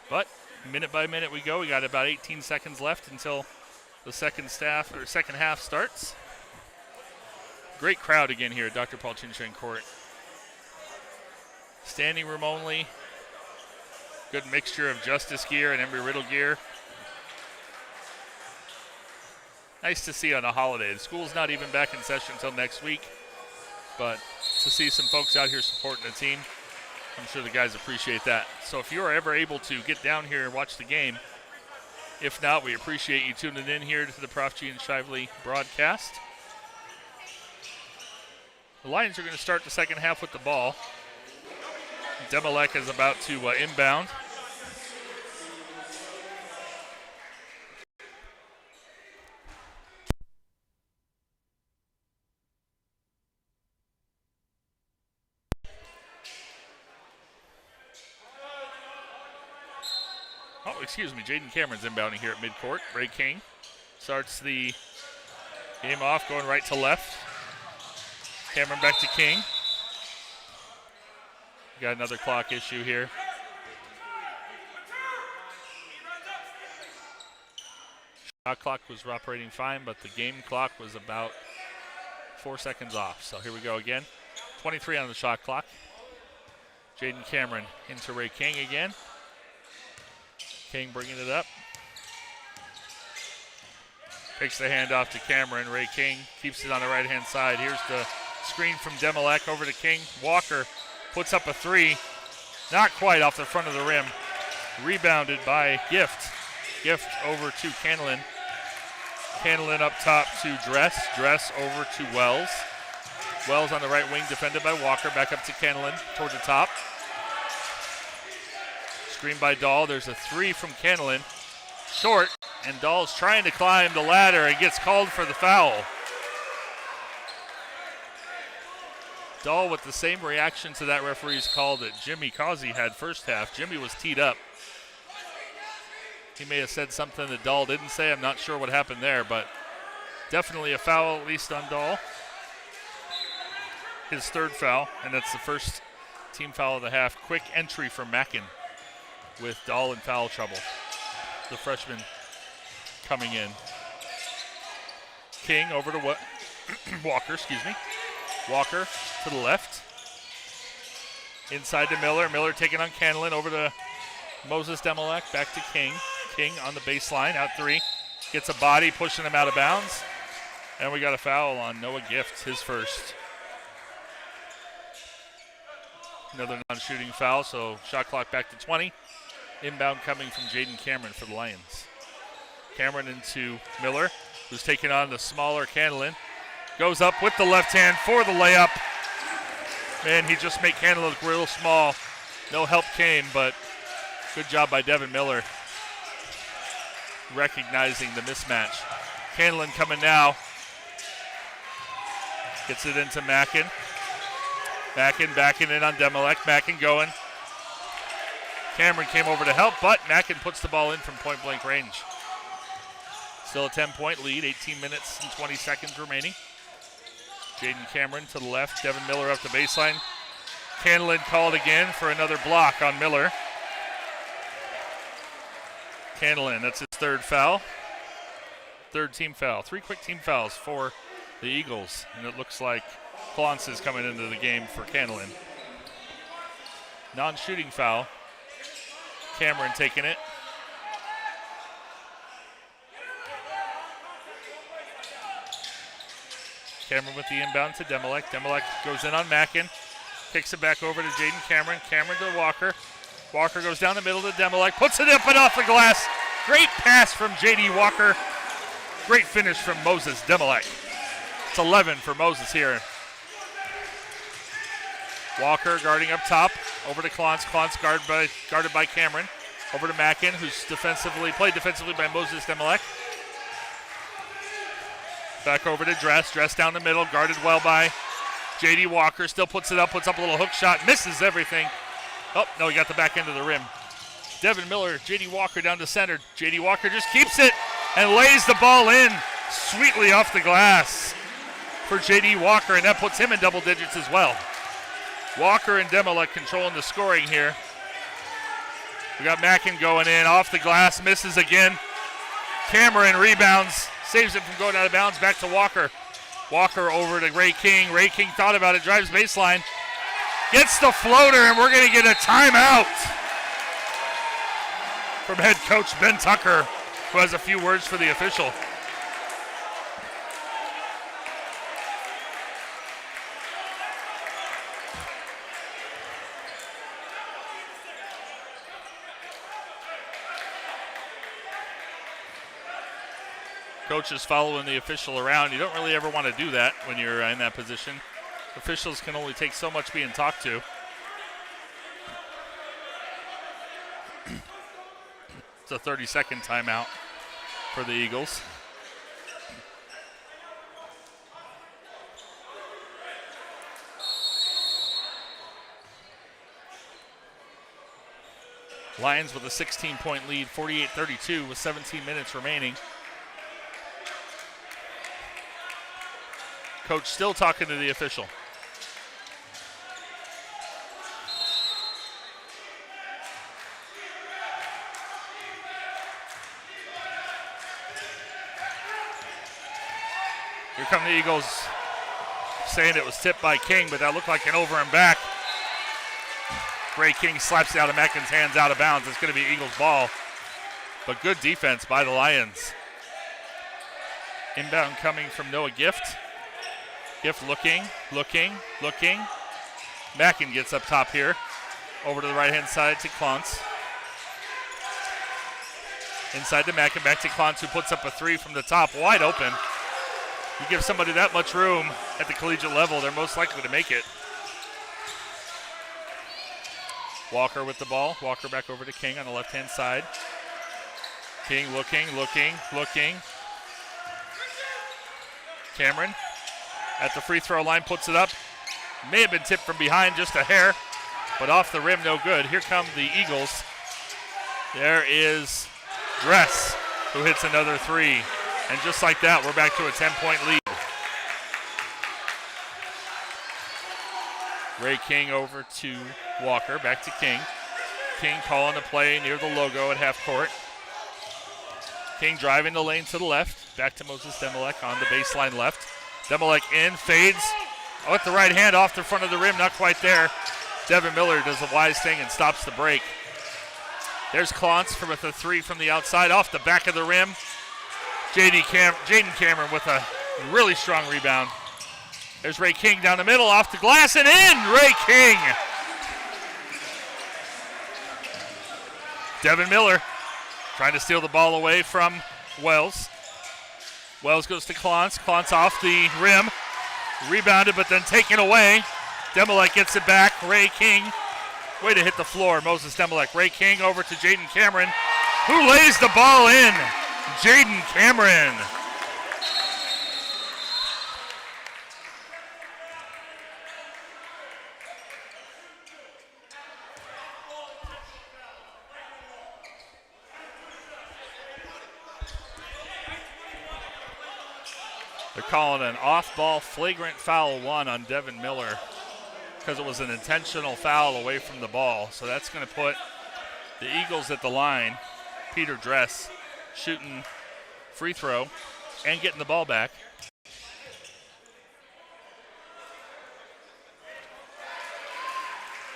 But minute by minute we go. We got about 18 seconds left until the second half starts. Great crowd again here at Dr. Paul Chinchang Court. Standing room only. Good mixture of Justice gear and Embry Riddle gear. Nice to see on a holiday. The school's not even back in session until next week, but to see some folks out here supporting the team, I'm sure the guys appreciate that. So if you are ever able to get down here and watch the game, if not, we appreciate you tuning in here to the Prof G and Shively broadcast. The Lions are going to start the second half with the ball. Demelek is about to inbound. Oh, excuse me, Jaden Cameron's inbounding here at midcourt. Ray King starts the game off, going right to left. Cameron back to King. Got another clock issue here. Shot clock was operating fine, but the game clock was about 4 seconds off. So here we go again. 23 on the shot clock. Jaden Cameron into Ray King again. King bringing it up. Takes the handoff to Cameron. Ray King keeps it on the right-hand side. Here's the screen from Demelek over to King. Walker puts up a 3. Not quite off the front of the rim. Rebounded by Gift. Gift over to Canlin. Canlin up top to Dress. Dress over to Wells. Wells on the right wing defended by Walker. Back up to Canlin toward the top. Screen by Dahl. There's a 3 from Canlin. Short. And Dahl's trying to climb the ladder and gets called for the foul. Dahl with the same reaction to that referee's call that Jimmy Causey had first half. Jimmy was teed up. He may have said something that Dahl didn't say. I'm not sure what happened there, but definitely a foul at least on Dahl. His third foul, and that's the first team foul of the half. Quick entry from Mackin with Dahl in foul trouble. The freshman coming in. King over to Walker, excuse me. Walker to the left. Inside to Miller. Miller taking on Canlin over to Moses Demelek. Back to King. King on the baseline, out 3. Gets a body, pushing him out of bounds. And we got a foul on Noah Gift, his first. Another non-shooting foul, so shot clock back to 20. Inbound coming from Jaden Cameron for the Lions. Cameron into Miller, who's taking on the smaller Canlin. Goes up with the left hand for the layup. Man, he just made Canlin look real small. No help came, but good job by Devin Miller recognizing the mismatch. Canlin coming now. Gets it into Mackin. Mackin backing in on Demelek. Mackin going. Cameron came over to help, but Mackin puts the ball in from point-blank range. Still a 10-point lead, 18 minutes and 20 seconds remaining. Jaden Cameron to the left, Devin Miller up the baseline. Canlin called again for another block on Miller. Canlin, that's his third foul. Third team foul. 3 quick team fouls for the Eagles. And it looks like Clance is coming into the game for Canlin. Non-shooting foul. Cameron taking it. Cameron with the inbound to Demelec. Demelec goes in on Mackin. Kicks it back over to Jaden Cameron. Cameron to Walker. Walker goes down the middle to Demelec. Puts it up and off the glass. Great pass from J.D. Walker. Great finish from Moses Demelec. It's 11 for Moses here. Walker guarding up top. Over to Clance. Clance guarded by Cameron. Over to Mackin, who's played defensively by Moses Demelec. Back over to Dress. Dress down the middle, guarded well by J.D. Walker. Still puts it up, puts up a little hook shot, misses everything. Oh, no, he got the back end of the rim. Devin Miller, J.D. Walker down to center. J.D. Walker just keeps it and lays the ball in sweetly off the glass for J.D. Walker, and that puts him in double digits as well. Walker and Demelec controlling the scoring here. We got Mackin going in, off the glass, misses again. Cameron rebounds, saves it from going out of bounds, back to Walker. Walker over to Ray King. Ray King thought about it, drives baseline. Gets the floater, and we're going to get a timeout from head coach Ben Tucker, who has a few words for the official. Coach is following the official around. You don't really ever want to do that when you're in that position. Officials can only take so much being talked to. It's a 30-second timeout for the Eagles. Lions with a 16-point lead, 48-32 with 17 minutes remaining. Coach still talking to the official. Here come the Eagles, saying it was tipped by King, but that looked like an over and back. Ray King slaps it out of Mackin's hands out of bounds. It's going to be Eagles ball, but good defense by the Lions. Inbound coming from Noah Gift. Gift looking. Mackin gets up top here. Over to the right-hand side to Clance. Inside to Mackin, back to Clance, who puts up a three from the top, wide open. You give somebody that much room at the collegiate level, they're most likely to make it. Walker with the ball. Walker back over to King on the left-hand side. King looking. Cameron at the free throw line, puts it up. May have been tipped from behind just a hair, but off the rim, no good. Here come the Eagles. There is Dress, who hits another three. And just like that, we're back to a 10-point lead. Ray King over to Walker, back to King. King calling the play near the logo at half court. King driving the lane to the left, back to Moses Demelec on the baseline left. Demelec in, fades with the right hand off the front of the rim, not quite there. Devin Miller does a wise thing and stops the break. There's Clance with a three from the outside off the back of the rim. Jaden Cameron with a really strong rebound. There's Ray King down the middle, off the glass and in! Ray King! Devin Miller trying to steal the ball away from Wells. Wells goes to Clance. Clance off the rim. Rebounded, but then taken away. Demelec gets it back. Ray King, way to hit the floor. Moses Demelec. Ray King over to Jaden Cameron, who lays the ball in. Jaden Cameron. They're calling an off-ball flagrant foul 1 on Devin Miller because it was an intentional foul away from the ball. So that's going to put the Eagles at the line. Peter Dress shooting free throw and getting the ball back.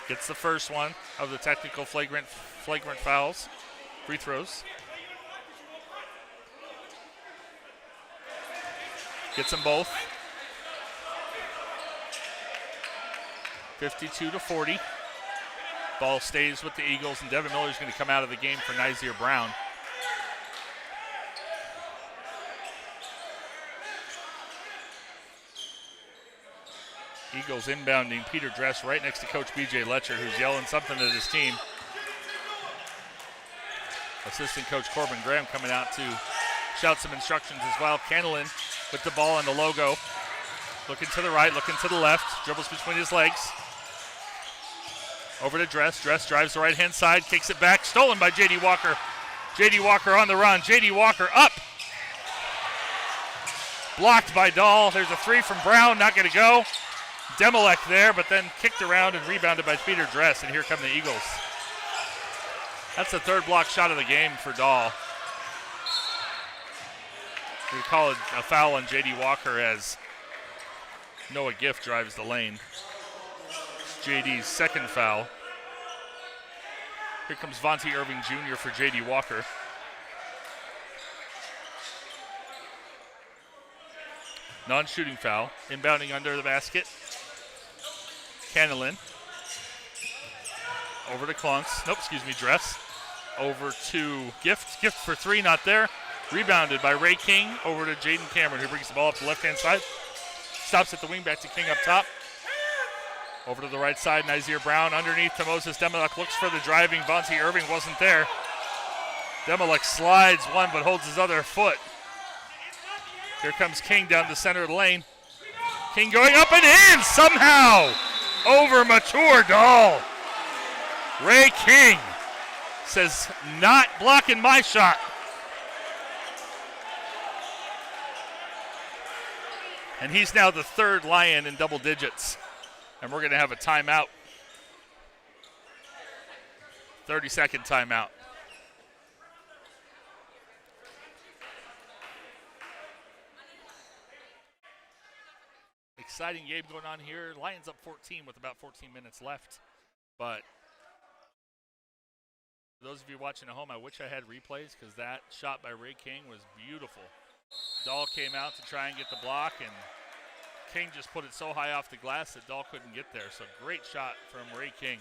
Gets the first one of the technical flagrant fouls, free throws. Gets them both. 52-40. Ball stays with the Eagles, and Devin Miller's going to come out of the game for Nizier Brown. Eagles inbounding Peter Dress right next to Coach B.J. Letcher, who's yelling something at his team. Assistant Coach Corbin Graham coming out to shout some instructions as well. Candlin with the ball in the logo. Looking to the right, looking to the left. Dribbles between his legs. Over to Dress. Dress drives the right-hand side, kicks it back. Stolen by J.D. Walker. J.D. Walker on the run. J.D. Walker up. Blocked by Dahl. There's a three from Brown, not going to go. Demolek there, but then kicked around and rebounded by Peter Dress, and here come the Eagles. That's the third block shot of the game for Dahl. We call it a foul on J.D. Walker as Noah Gift drives the lane. It's J.D.'s second foul. Here comes Vontae Irving Jr. for J.D. Walker. Non-shooting foul. Inbounding under the basket. Candlin. Over to Clunks. Nope, excuse me, Dress. Over to Gift. Gift for three, not there. Rebounded by Ray King. Over to Jaden Cameron, who brings the ball up to the left-hand side. Stops at the wing, back to King up top. Over to the right side, Nizier Brown underneath to Moses Demolek. Looks for the driving. Vontae Irving wasn't there. Demolek slides one, but holds his other foot. Here comes King down the center of the lane. King going up and in somehow over mature Dahl. Ray King says, not blocking my shot. And he's now the third Lion in double digits. And we're going to have a timeout. 30-second timeout. Exciting game going on here. Lions up 14 with about 14 minutes left. But for those of you watching at home, I wish I had replays because that shot by Ray King was beautiful. Dahl came out to try and get the block, and King just put it so high off the glass that Dahl couldn't get there. So great shot from Ray King.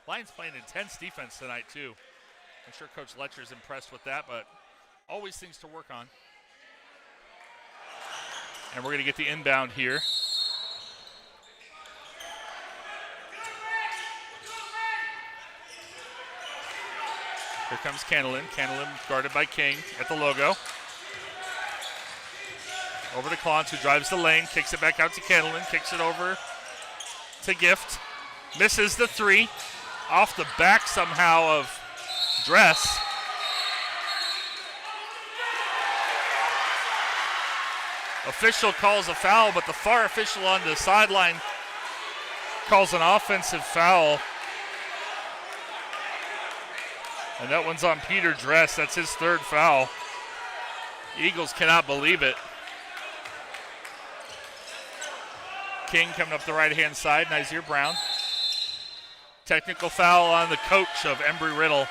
Lions playing intense defense tonight too. I'm sure Coach Letcher's impressed with that, but always things to work on. And we're going to get the inbound here. Here comes Candlin. Candlin guarded by King at the logo. Over to Klontz, who drives the lane, kicks it back out to Candlin, kicks it over to Gift. Misses the three. Off the back somehow of Dress. Official calls a foul, but the far official on the sideline calls an offensive foul. And that one's on Peter Dress. That's his third foul. Eagles cannot believe it. King coming up the right-hand side, Nizier Brown. Technical foul on the coach of Embry Riddle.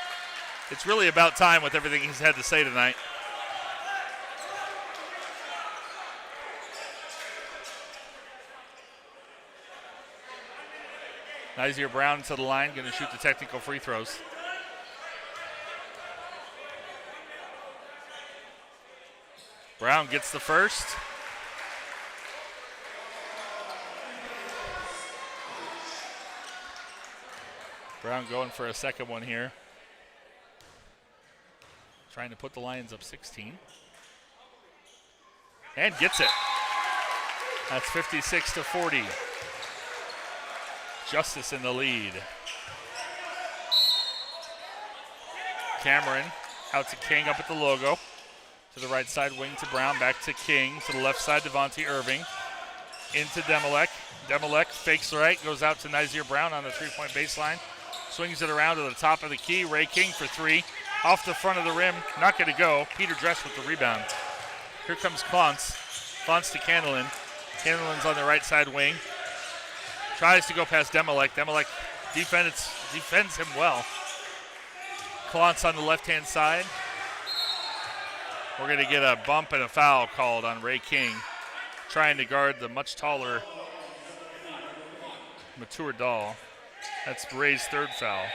It's really about time with everything he's had to say tonight. Nizier Brown to the line, going to shoot the technical free throws. Brown gets the first. Brown going for a second one here. Trying to put the Lions up 16. And gets it. That's 56-40. Justice in the lead. Cameron out to King up at the logo. To the right side wing to Brown, back to King. To the left side, Devontae Irving. Into Demolek. Demolek fakes right, goes out to Nizier Brown on the three-point baseline. Swings it around to the top of the key. Ray King for three. Off the front of the rim, not going to go. Peter Dress with the rebound. Here comes Klontz. Klontz to Candlin. Candlin's on the right side wing. Tries to go past Demolek. Demolek defends him well. Klontz on the left-hand side. We're going to get a bump and a foul called on Ray King, trying to guard the much taller Mature Dahl. That's Ray's third foul.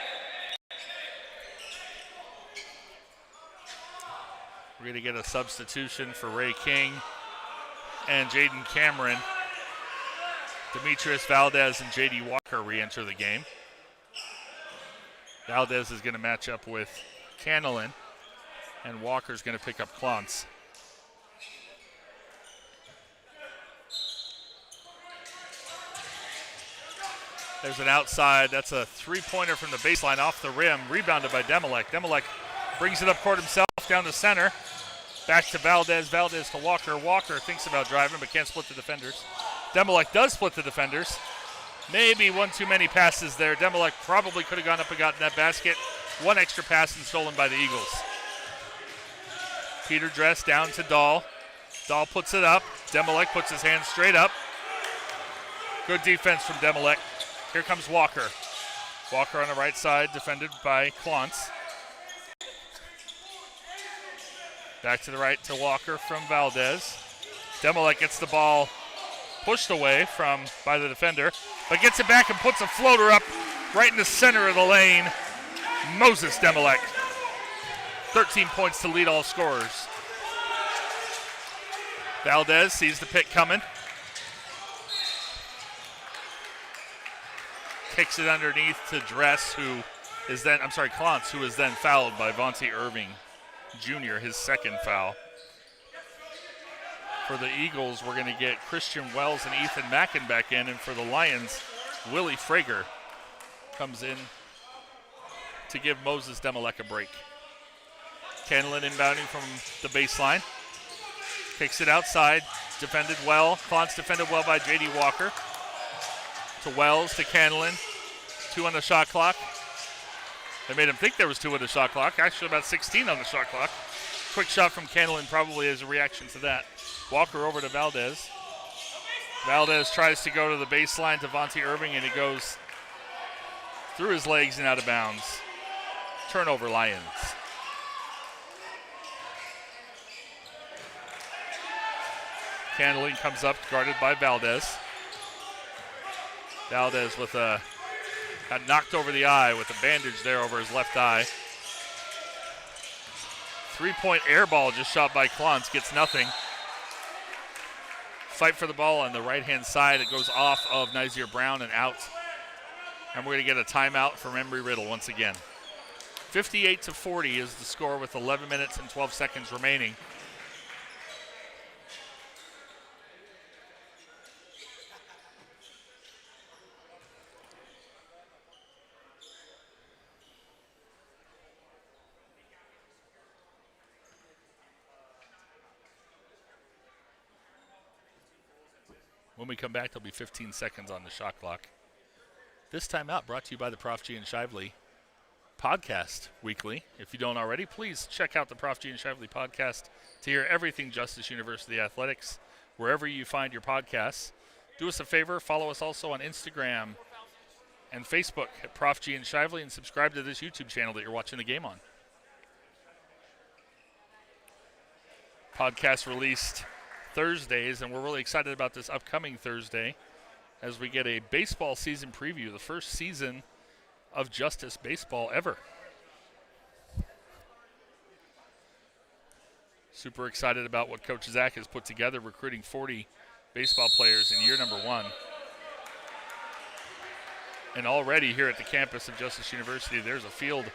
We're going to get a substitution for Ray King and Jaden Cameron. Demetrius Valdez and J.D. Walker re-enter the game. Valdez is going to match up with Candlin, and Walker's going to pick up Klontz. There's an outside. That's a three-pointer from the baseline off the rim, rebounded by Demolek. Demolek brings it up court himself, down the center. Back to Valdez. Valdez to Walker. Walker thinks about driving but can't split the defenders. Demolek does split the defenders. Maybe one too many passes there. Demolek probably could have gone up and gotten that basket. One extra pass and stolen by the Eagles. Peter Dress down to Dahl. Dahl puts it up. Demolek puts his hand straight up. Good defense from Demolek. Here comes Walker. Walker on the right side, defended by Klontz. Back to the right to Walker from Valdez. Demolek gets the ball pushed away by the defender, but gets it back and puts a floater up right in the center of the lane. Moses Demolek. 13 points to lead all scorers. Valdez sees the pick coming. Kicks it underneath to Dress, Klontz, who is then fouled by Vontae Irving Jr., his second foul. For the Eagles, we're going to get Christian Wells and Ethan Mackin back in, and for the Lions, Willie Frager comes in to give Moses Demolek a break. Candlin inbounding from the baseline. Kicks it outside, defended well. Klontz defended well by J.D. Walker. To Wells, to Candlin. 2 on the shot clock. They made him think there was 2 on the shot clock. Actually, about 16 on the shot clock. Quick shot from Candlin probably as a reaction to that. Walker over to Valdez. Valdez tries to go to the baseline to Vontae Irving, and it goes through his legs and out of bounds. Turnover, Lions. Candlin comes up, guarded by Valdez. Valdez got knocked over the eye with a bandage there over his left eye. 3-point air ball just shot by Klontz, gets nothing. Fight for the ball on the right-hand side. It goes off of Nizier Brown and out. And we're going to get a timeout from Embry Riddle once again. 58-40 is the score with 11 minutes and 12 seconds remaining. When we come back, there'll be 15 seconds on the shot clock. This timeout brought to you by the Prof. G and Shively podcast weekly. If you don't already, please check out the Prof. G and Shively podcast to hear everything Justice University Athletics, wherever you find your podcasts. Do us a favor, follow us also on Instagram and Facebook at Prof. G and Shively, and subscribe to this YouTube channel that you're watching the game on. Podcast released Thursdays, and we're really excited about this upcoming Thursday as we get a baseball season preview, the first season of Justice baseball ever. Super excited about what Coach Zach has put together, recruiting 40 baseball players in year number 1. And already here at the campus of Justice University, there's a field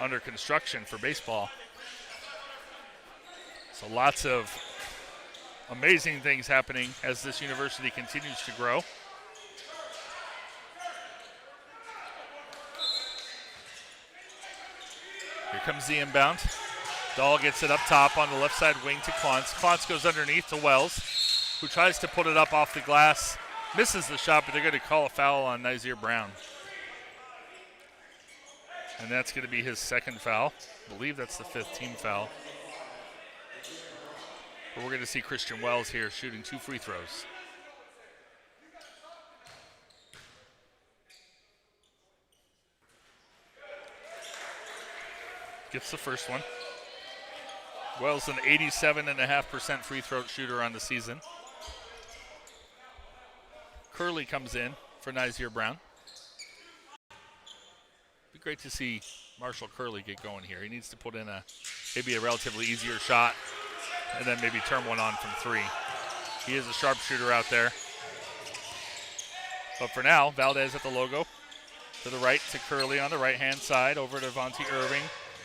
under construction for baseball. So lots of amazing things happening as this university continues to grow. Here comes the inbound. Dahl gets it up top on the left side wing to Klontz. Klontz goes underneath to Wells, who tries to put it up off the glass. Misses the shot, but they're going to call a foul on Nazir Brown. And that's going to be his second foul. I believe that's the 5th team foul. But we're going to see Christian Wells here shooting 2 free throws. Gets the first one. Wells an 87.5% free throw shooter on the season. Curley comes in for Nazir Brown. Be great to see Marshall Curley get going here. He needs to put in maybe a relatively easier shot and then maybe turn one on from 3. He is a sharpshooter out there. But for now, Valdez at the logo. To the right to Curley on the right-hand side. Over to Vontae Irving.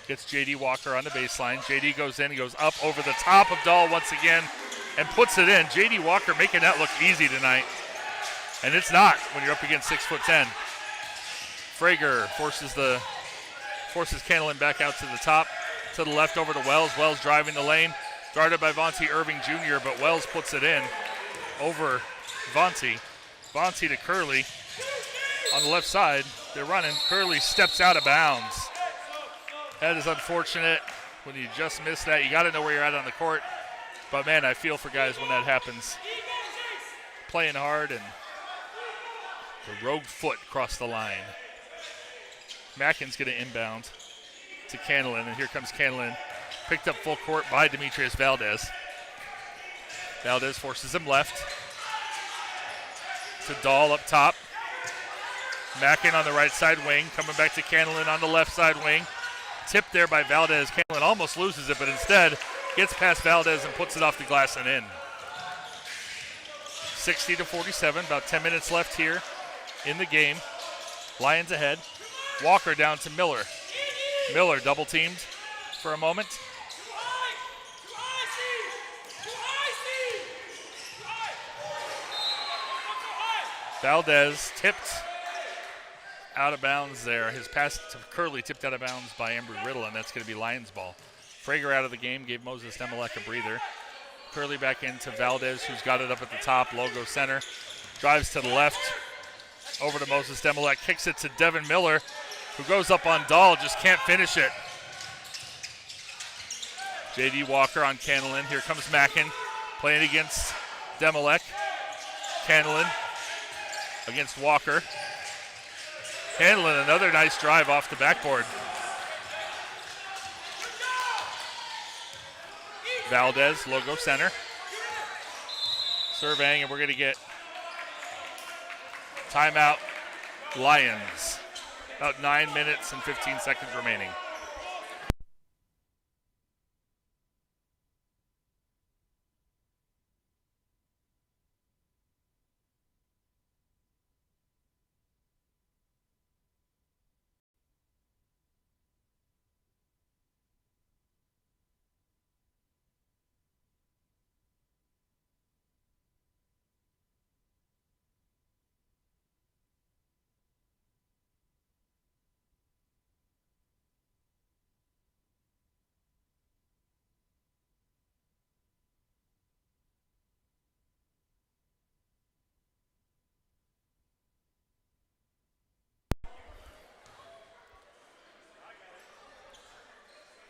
Gets J.D. Walker on the baseline. J.D. goes in. He goes up over the top of Dahl once again and puts it in. J.D. Walker making that look easy tonight. And it's not when you're up against 6'10". Frager forces Candlin back out to the top. To the left over to Wells. Wells driving the lane. Guarded by Vontae Irving Jr., but Wells puts it in over Vontae. Vontae to Curley on the left side. They're running. Curley steps out of bounds. That is unfortunate when you just miss that. You got to know where you're at on the court. But, man, I feel for guys when that happens. Playing hard and the rogue foot crossed the line. Mackin's going to inbound to Candlin, and here comes Candlin. Picked up full court by Demetrius Valdez. Valdez forces him left. To Dahl up top. Mackin on the right side wing. Coming back to Candlin on the left side wing. Tipped there by Valdez. Candlin almost loses it, but instead gets past Valdez and puts it off the glass and in. 60-47, about 10 minutes left here in the game. Lions ahead. Walker down to Miller. Miller double teamed for a moment. Valdez tipped out of bounds there. His pass to Curley tipped out of bounds by Embry Riddle, and that's going to be Lions ball. Frager out of the game, gave Moses Demelek a breather. Curley back into Valdez, who's got it up at the top, logo center. Drives to the left, over to Moses Demelek, kicks it to Devin Miller, who goes up on Dahl, just can't finish it. J.D. Walker on Candlin. Here comes Mackin, playing against Demelek. Candlin against Walker. Candlin, another nice drive off the backboard. Valdez, logo center. Surveying, and we're going to get timeout, Lions. About 9 minutes and 15 seconds remaining.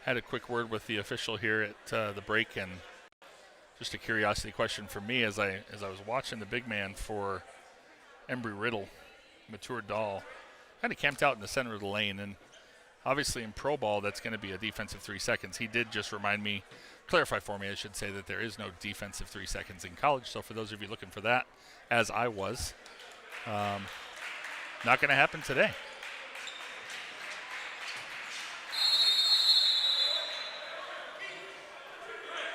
Had a quick word with the official here at the break, and just a curiosity question for me as I was watching the big man for Embry Riddle, Mature Dahl, kind of camped out in the center of the lane, and obviously in pro ball that's going to be a defensive 3 seconds. He did just clarify for me, I should say, that there is no defensive 3 seconds in college. So for those of you looking for that, as I was, not going to happen today.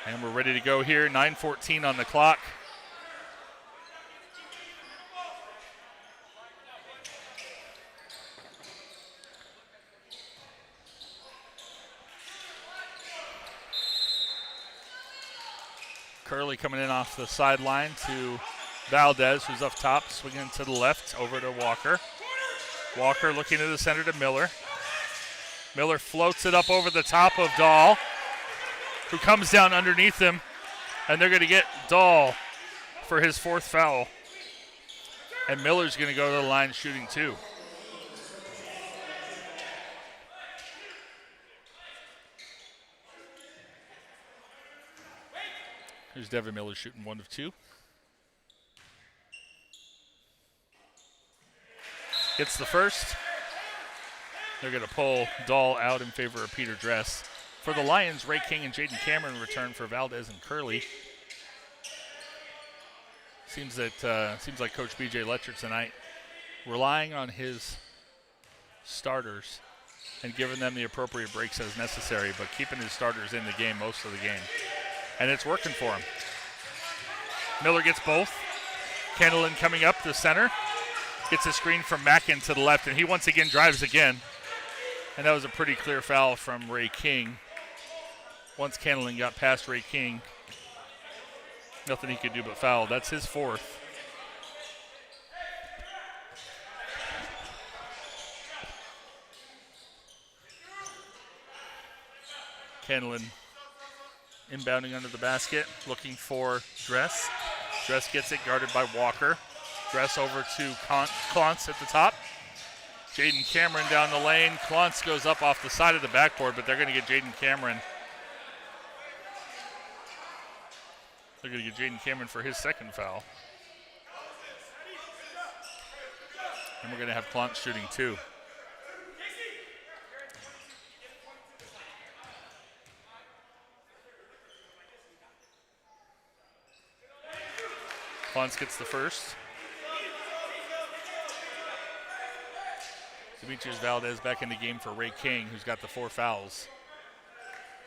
And we're ready to go here, 9:14 on the clock. Curley coming in off the sideline to Valdez, who's up top, swinging to the left, over to Walker. Walker looking to the center to Miller. Miller floats it up over the top of Dahl. who comes down underneath him, and they're going to get Dahl for his 4th foul. And Miller's going to go to the line shooting 2. Here's Devin Miller shooting 1 of 2. Gets the first. They're going to pull Dahl out in favor of Peter Dress. For the Lions, Ray King and Jaden Cameron return for Valdez and Curley. Seems like Coach B.J. Letcher tonight relying on his starters and giving them the appropriate breaks as necessary, but keeping his starters in the game most of the game. And it's working for him. Miller gets both. Kenneland coming up the center. Gets a screen from Mackin to the left, and he once again drives again. And that was a pretty clear foul from Ray King. Once Kenneland got past Ray King, nothing he could do but foul. That's his 4th. Kenneland inbounding under the basket, looking for Dress. Dress gets it, guarded by Walker. Dress over to Klontz at the top. Jaden Cameron down the lane. Klontz goes up off the side of the backboard, but they're going to get Jaden Cameron. They're going to get Jaden Cameron for his 2nd foul. And we're going to have Klontz shooting 2. Klontz gets the first. Demetrius Valdez back in the game for Ray King, who's got the 4 fouls.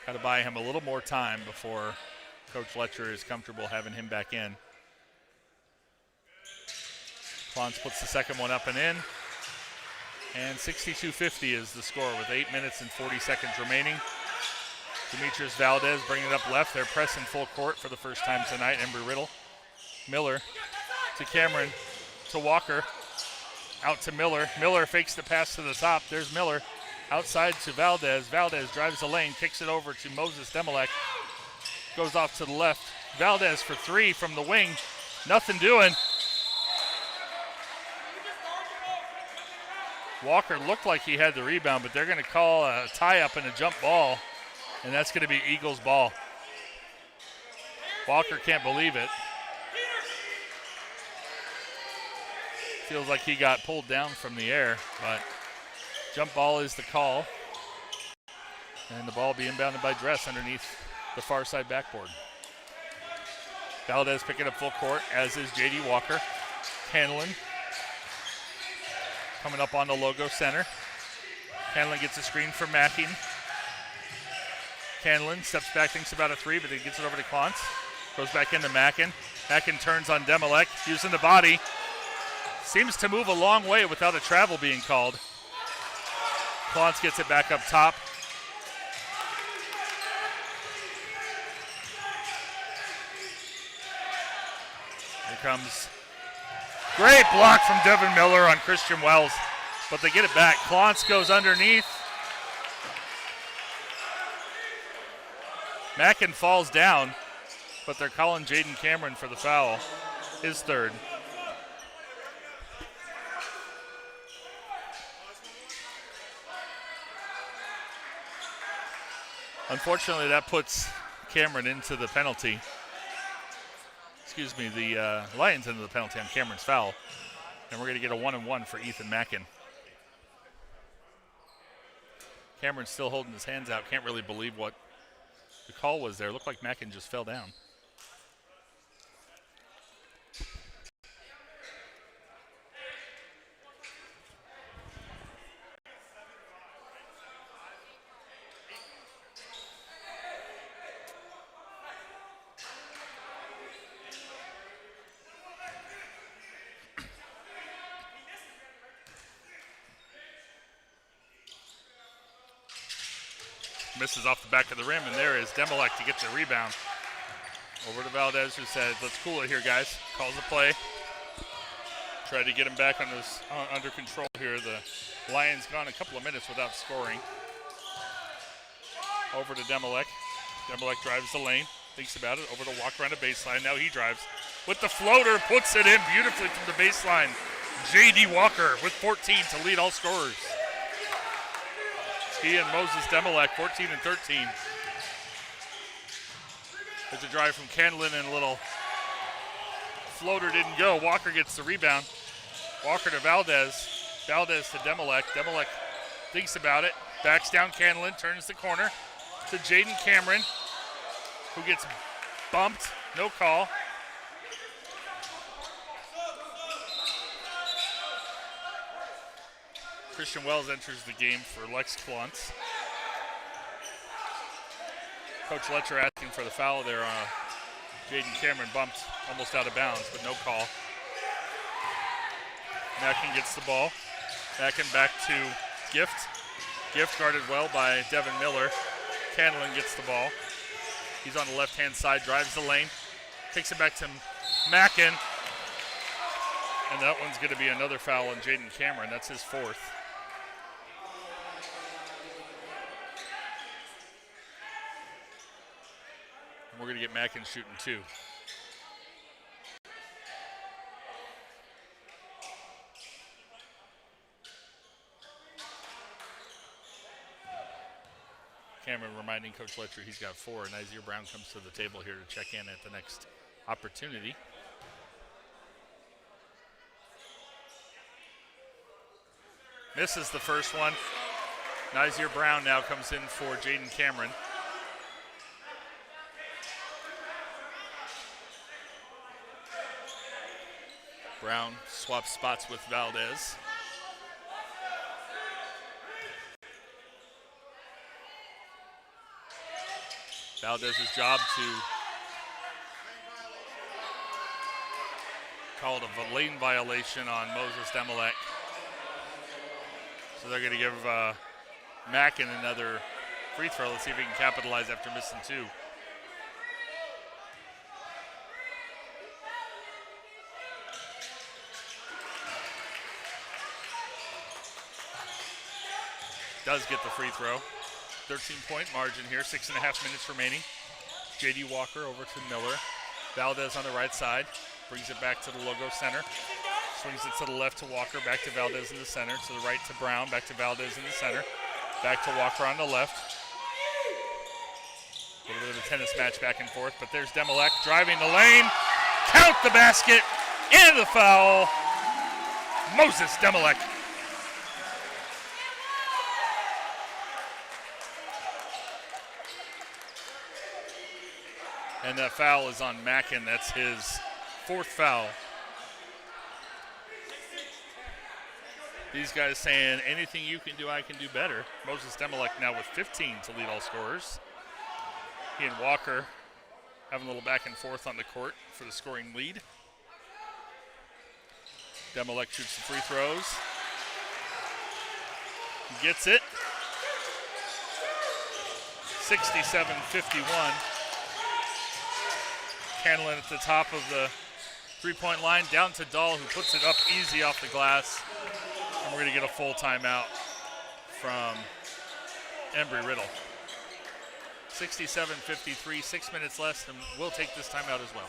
Got to buy him a little more time before Coach Letcher is comfortable having him back in. Klontz puts the 2nd one up and in. And 62-50 is the score with 8 minutes and 40 seconds remaining. Demetrius Valdez bringing it up left. They're pressing full court for the first time tonight. Embry Riddle. Miller to Cameron to Walker. Out to Miller. Miller fakes the pass to the top. There's Miller. Outside to Valdez. Valdez drives the lane, kicks it over to Moses Demilek. Goes off to the left. Valdez for 3 from the wing. Nothing doing. Walker looked like he had the rebound, but they're going to call a tie-up and a jump ball, and that's going to be Eagles ball. Walker can't believe it. Feels like he got pulled down from the air, but jump ball is the call. And the ball will be inbounded by Dress underneath the far side backboard. Valdez picking up full court, as is J.D. Walker. Hanlon coming up on the logo center. Hanlon gets a screen from Mackin. Hanlon steps back, thinks about a 3, but he gets it over to Klontz. Goes back into Mackin. Mackin turns on Demilek, using the body. Seems to move a long way without a travel being called. Klontz gets it back up top. Here comes. Great block from Devin Miller on Christian Wells, but they get it back. Klontz goes underneath. Mackin falls down, but they're calling Jaden Cameron for the foul, his 3rd. Unfortunately, that puts Cameron into the penalty. Excuse me, the Lions into the penalty on Cameron's foul. And we're going to get a 1-and-1 for Ethan Mackin. Cameron's still holding his hands out. Can't really believe what the call was there. Looked like Mackin just fell down. Misses off the back of the rim, and there is Demilek to get the rebound. Over to Valdez, who said, let's cool it here, guys. Calls the play. Tried to get him back on this, under control here. The Lions gone a couple of minutes without scoring. Over to Demilek. Demolek drives the lane, thinks about it, over to walk around the baseline. Now he drives with the floater, puts it in beautifully from the baseline. J.D. Walker with 14 to lead all scorers. He and Moses Demolek, 14 and 13. There's a drive from Candlin and a little floater didn't go. Walker gets the rebound. Walker to Valdez. Valdez to Demolek. Demolek thinks about it. Backs down Candlin, turns the corner to Jaden Cameron, who gets bumped. No call. Christian Wells enters the game for Lex Clontz. Coach Letcher asking for the foul there on Jaden Cameron, bumped almost out of bounds, but no call. Mackin gets the ball. Mackin back to Gift. Gift guarded well by Devin Miller. Candlin gets the ball. He's on the left-hand side, drives the lane, takes it back to Mackin. And that one's going to be another foul on Jaden Cameron. That's his fourth. And we're going to get Mackin shooting two. Cameron reminding Coach Letcher he's got four, and Isaiah Brown comes to the table here to check in at the next opportunity. Misses the first one. Nizier Brown now comes in for Jaden Cameron. Brown swaps spots with Valdez. Valdez's job to call it a lane violation on Moses Demolek. So they're going to give Mackin another free throw. Let's see if he can capitalize after missing two. Does get the free throw. 13-point margin here, 6.5 minutes remaining. J.D. Walker over to Miller. Valdez on the right side, brings it back to the logo center. Swings it to the left to Walker, back to Valdez in the center. To the right to Brown, back to Valdez in the center. Back to Walker on the left. A little bit of a tennis match back and forth, but there's Demolek driving the lane. Count the basket, and the foul. Moses Demolek. And that foul is on Mackin. That's his fourth foul. These guys saying, anything you can do, I can do better. Moses Demolek now with 15 to lead all scorers. He and Walker having a little back and forth on the court for the scoring lead. Demolek shoots the free throws. He gets it. 67-51. Candlin at the top of the three-point line, down to Dahl, who puts it up easy off the glass. And we're going to get a full timeout from Embry Riddle. 67-53, 6 minutes less, and we'll take this timeout as well.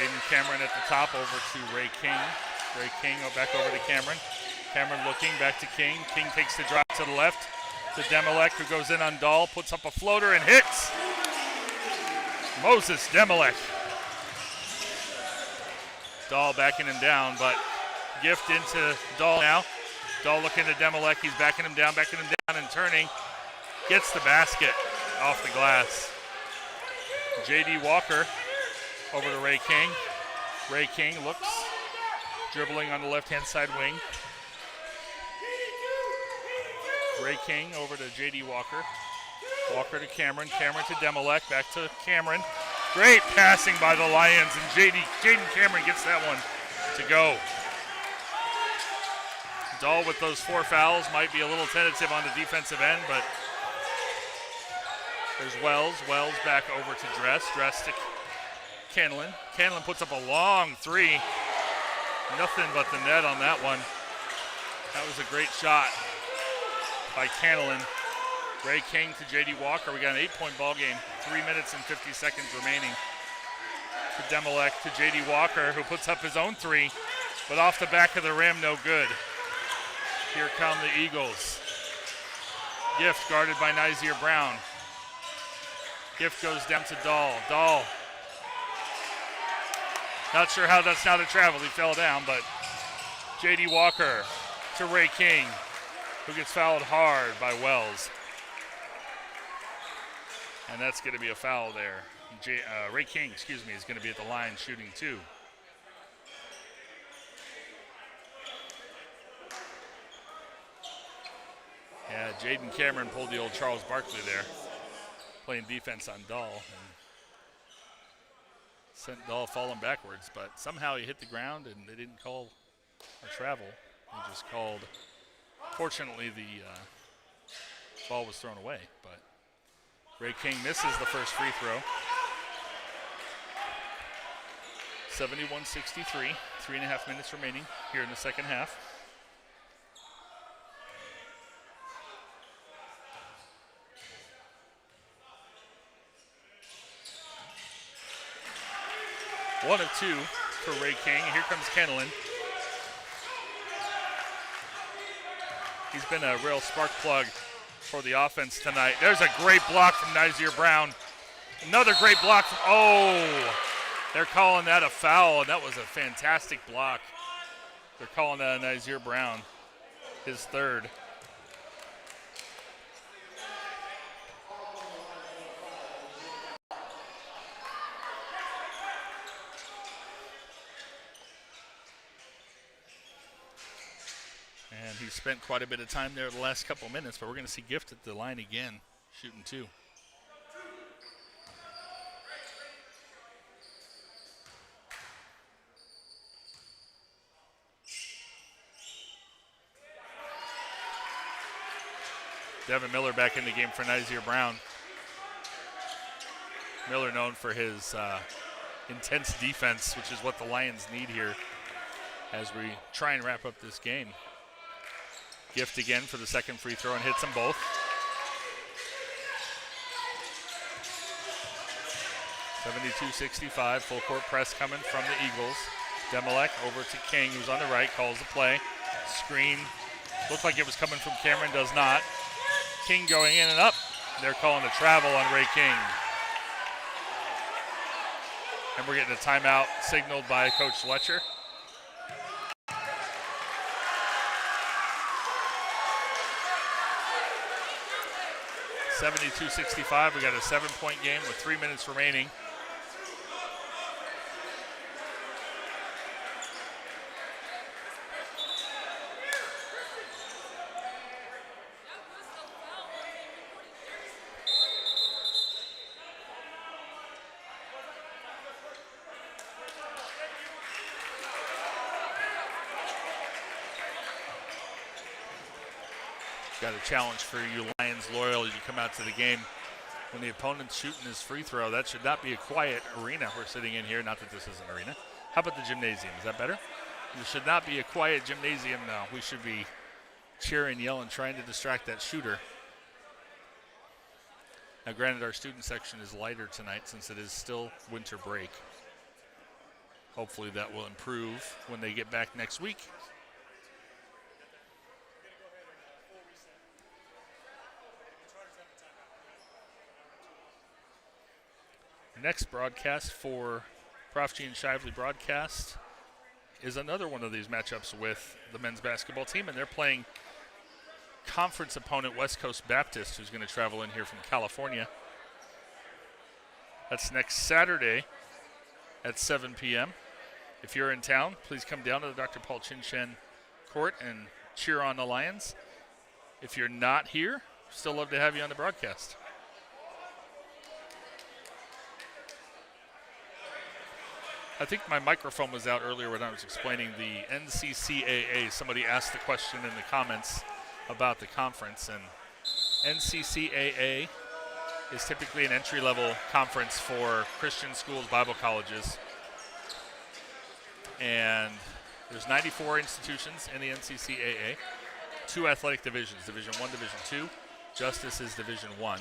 Jaden Cameron at the top, over to Ray King. Ray King back over to Cameron. Cameron looking, back to King. King takes the drop to the left to Demilek, who goes in on Dahl, puts up a floater and hits. Moses Demilek. Dahl backing him down, but Gift into Dahl now. Dahl looking to Demilek. He's backing him down and turning. Gets the basket off the glass. J.D. Walker over to Ray King. Ray King looks, dribbling on the left-hand side wing. Ray King over to J.D. Walker. Walker to Cameron. Cameron to Demilek. Back to Cameron. Great passing by the Lions, and Jaden Cameron gets that one to go. Dahl with those 4 fouls might be a little tentative on the defensive end, but there's Wells. Wells back over to Dress. Dress to Canlin. Canlin puts up a long 3. Nothing but the net on that one. That was a great shot by Canlin. Ray King to J.D. Walker. We got an 8-point ball game. 3 minutes and 50 seconds remaining. To Demilek to J.D. Walker, who puts up his own 3, but off the back of the rim, no good. Here come the Eagles. Gift guarded by Nizier Brown. Gift goes down to Dahl. Dahl. Not sure how that's not a travel. He fell down, but J.D. Walker to Ray King, who gets fouled hard by Wells. And that's going to be a foul there. Ray King, is going to be at the line shooting 2. Yeah, Jaden Cameron pulled the old Charles Barkley there, playing defense on Dahl. And sent Dahl falling backwards, but somehow he hit the ground and they didn't call a travel. They just called, fortunately the ball was thrown away, but Ray King misses the first free throw. 71-63, 3.5 minutes remaining here in the second half. One of 2 for Ray King. Here comes Kenneland. He's been a real spark plug for the offense tonight. There's a great block from Nizier Brown. Another great block from, they're calling that a foul, and that was a fantastic block. They're calling that a Nizier Brown, his 3rd. And he's spent quite a bit of time there the last couple minutes, but we're going to see Gift at the line again, shooting 2. Devin Miller back in the game for Nizier Brown. Miller known for his intense defense, which is what the Lions need here as we try and wrap up this game. Gift again for the second free throw and hits them both. (72-65), full court press coming from the Eagles. Demilek over to King, who's on the right, calls the play. Screen, looked like it was coming from Cameron, does not. King going in and up. They're calling a travel on Ray King. And we're getting a timeout signaled by Coach Letcher. (72-65). We got a 7-point game with 3 minutes remaining. Got a challenge for you Lions loyal as you come out to the game. When the opponent's shooting his free throw, that should not be a quiet arena we're sitting in here. Not that this is an arena. How about the gymnasium? Is that better? This should not be a quiet gymnasium now. We should be cheering, yelling, trying to distract that shooter. Now granted, our student section is lighter tonight since it is still winter break. Hopefully that will improve when they get back next week. Next broadcast for Prof. G and Shively broadcast is another one of these matchups with the men's basketball team, and they're playing conference opponent West Coast Baptist, who's going to travel in here from California. That's next Saturday at 7 p.m. If you're in town, please come down to the Dr. Paul Chin-Chen court and cheer on the Lions. If you're not here, still love to have you on the broadcast. I think my microphone was out earlier when I was explaining the NCCAA. Somebody asked the question in the comments about the conference, and NCCAA is typically an entry-level conference for Christian schools, Bible colleges. And there's 94 institutions in the NCCAA, 2 athletic divisions, Division I, Division II. Justice is Division I.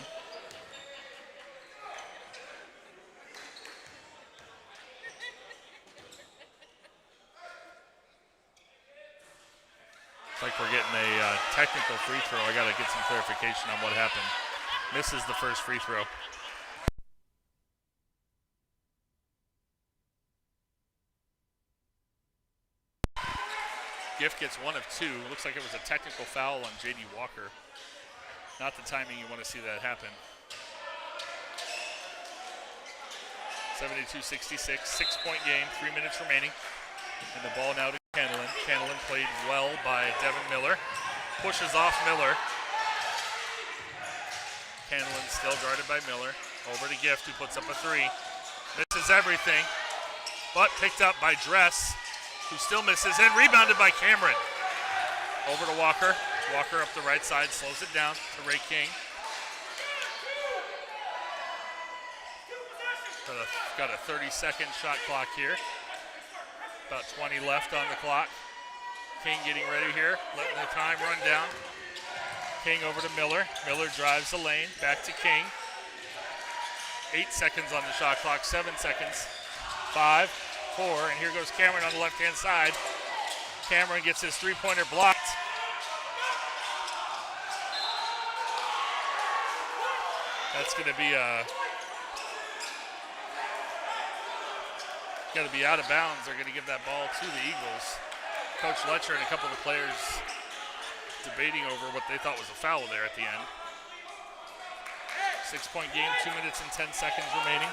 It's like we're getting a technical free throw. I got to get some clarification on what happened. Misses the first free throw. Gift gets 1 of 2. Looks like it was a technical foul on J.D. Walker. Not the timing you want to see that happen. 72-66, 6-point game, 3 minutes remaining. And the ball now to Canlin. Canlin played well by Devin Miller. Pushes off Miller. Canlin still guarded by Miller. Over to Gift, who puts up a 3. Misses everything, but picked up by Dress, who still misses, and rebounded by Cameron. Over to Walker. Walker up the right side, slows it down to Ray King. Got a 30-second shot clock here. About 20 left on the clock. King getting ready here, letting the time run down. King over to Miller. Miller drives the lane, back to King. 8 seconds on the shot clock, 7 seconds. 5, 4, and here goes Cameron on the left-hand side. Cameron gets his three-pointer blocked. That's going to be got to be out of bounds. They're going to give that ball to the Eagles. Coach Letcher and a couple of the players debating over what they thought was a foul there at the end. 6-point game, 2 minutes and 10 seconds remaining.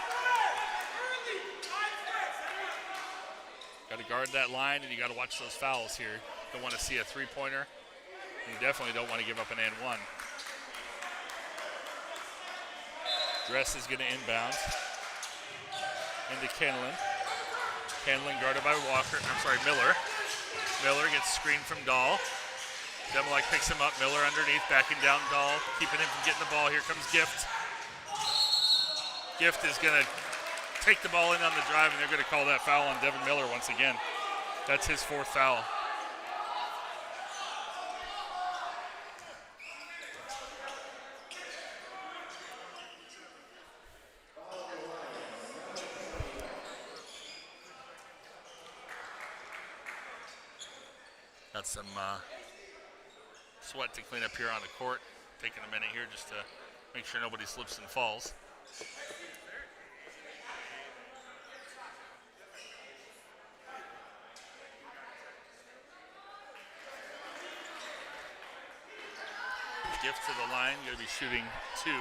Got to guard that line, and you got to watch those fouls here. Don't want to see a three-pointer. You definitely don't want to give up an and one. Dress is going to inbound into Canlin. Canlin guarded by Miller. Miller gets screened from Dahl. Demolak picks him up. Miller underneath, backing down Dahl, keeping him from getting the ball. Here comes Gift. Gift is going to take the ball in on the drive, and they're going to call that foul on Devin Miller once again. That's his 4th foul. Got some sweat to clean up here on the court. Taking a minute here just to make sure nobody slips and falls. Gift to the line, going to be shooting 2.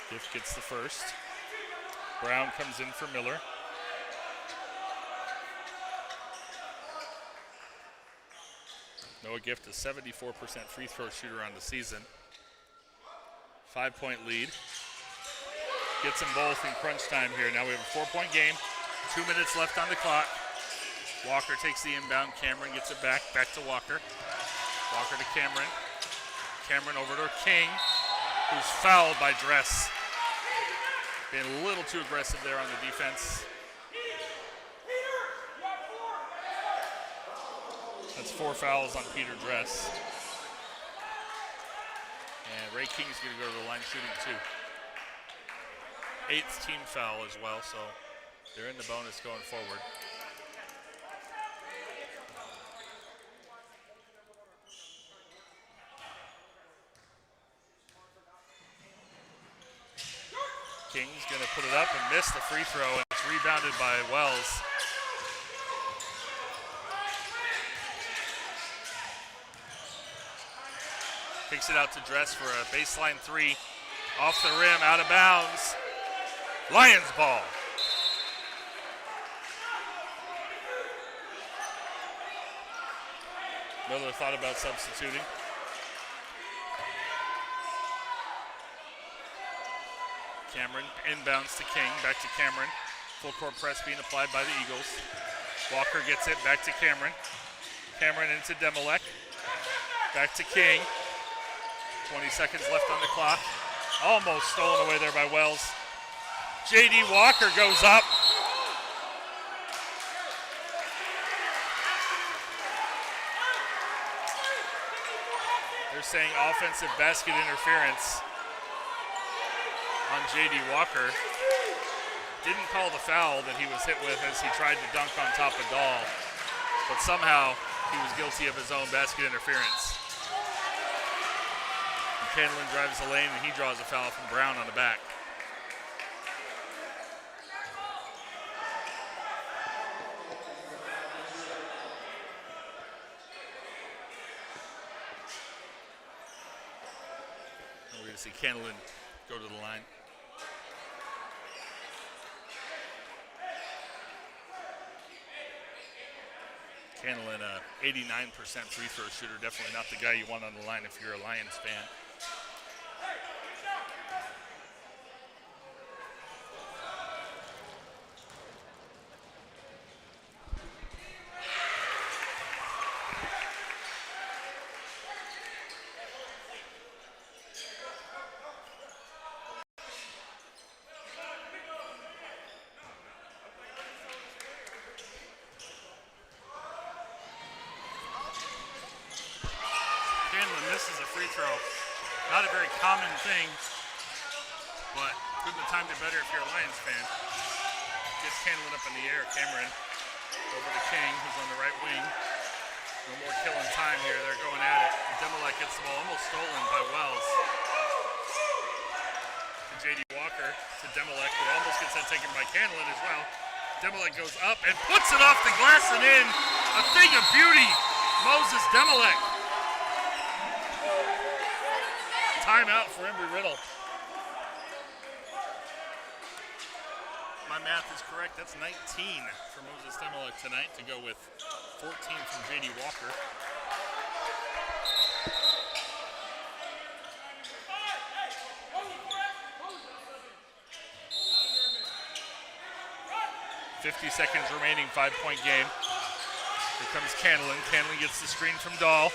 Gift gets the first. Brown comes in for Miller. Noah Gift, a 74% free throw shooter on the season. 5-point lead. Gets them both in crunch time here. Now we have a 4-point game. 2 minutes left on the clock. Walker takes the inbound. Cameron gets it back to Walker. Walker to Cameron. Cameron over to King, who's fouled by Dress. Being a little too aggressive there on the defense. That's 4 fouls on Peter Dress. And Ray King's going to go to the line shooting 2. 8th team foul as well, so they're in the bonus going forward. King's going to put it up and miss the free throw, and it's rebounded by Wells. Kicks it out to Dress for a baseline 3. Off the rim, out of bounds. Lions ball. Miller thought about substituting. Cameron inbounds to King, back to Cameron. Full court press being applied by the Eagles. Walker gets it, back to Cameron. Cameron into Demolek. Back to King. 20 seconds left on the clock. Almost stolen away there by Wells. J.D. Walker goes up. They're saying offensive basket interference on J.D. Walker. Didn't call the foul that he was hit with as he tried to dunk on top of Dahl, but somehow he was guilty of his own basket interference. And Candlin drives the lane and he draws a foul from Brown on the back. And we're going to see Candlin go to the line. Candlin, 89% free throw shooter, definitely not the guy you want on the line if you're a Lions fan. Misses a free throw. Not a very common thing, but couldn't have timed it better if you're a Lions fan. Gets Candlin up in the air. Cameron over to King, who's on the right wing. No more killing time here. They're going at it. Demolek gets the ball almost stolen by Wells. To J.D. Walker, to Demolek, who almost gets that taken by Candlin as well. Demolek goes up and puts it off the glass and in. A thing of beauty. Moses Demolek. Timeout for Embry Riddle. My math is correct. That's 19 for Moses Demolek tonight to go with 14 from J.D. Walker. .50 seconds remaining, 5-point game. Here comes Candlin. Candlin gets the screen from Dahl.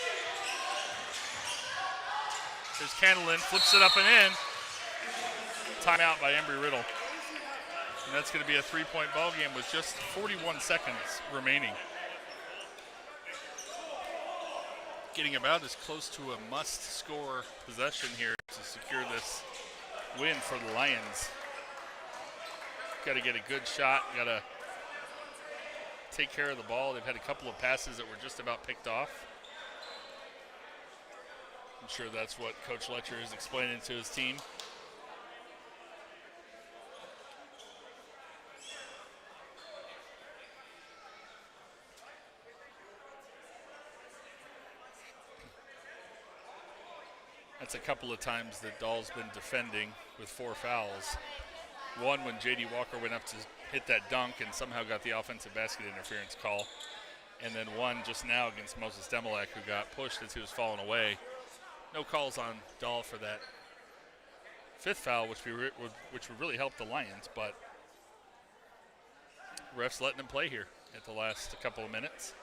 There's Candlin, flips it up and in. Timeout by Embry Riddle. And that's going to be a 3-point ball game with just 41 seconds remaining. Getting about as close to a must-score possession here to secure this win for the Lions. Got to get a good shot. Got to take care of the ball. They've had a couple of passes that were just about picked off. I'm sure that's what Coach Letcher is explaining to his team. That's a couple of times that Dahl's been defending with 4 fouls. One when J.D. Walker went up to hit that dunk and somehow got the offensive basket interference call. And then one just now against Moses Demolek, who got pushed as he was falling away. No calls on Dahl for that 5th foul, which would really help the Lions, but refs letting them play here at the last couple of minutes.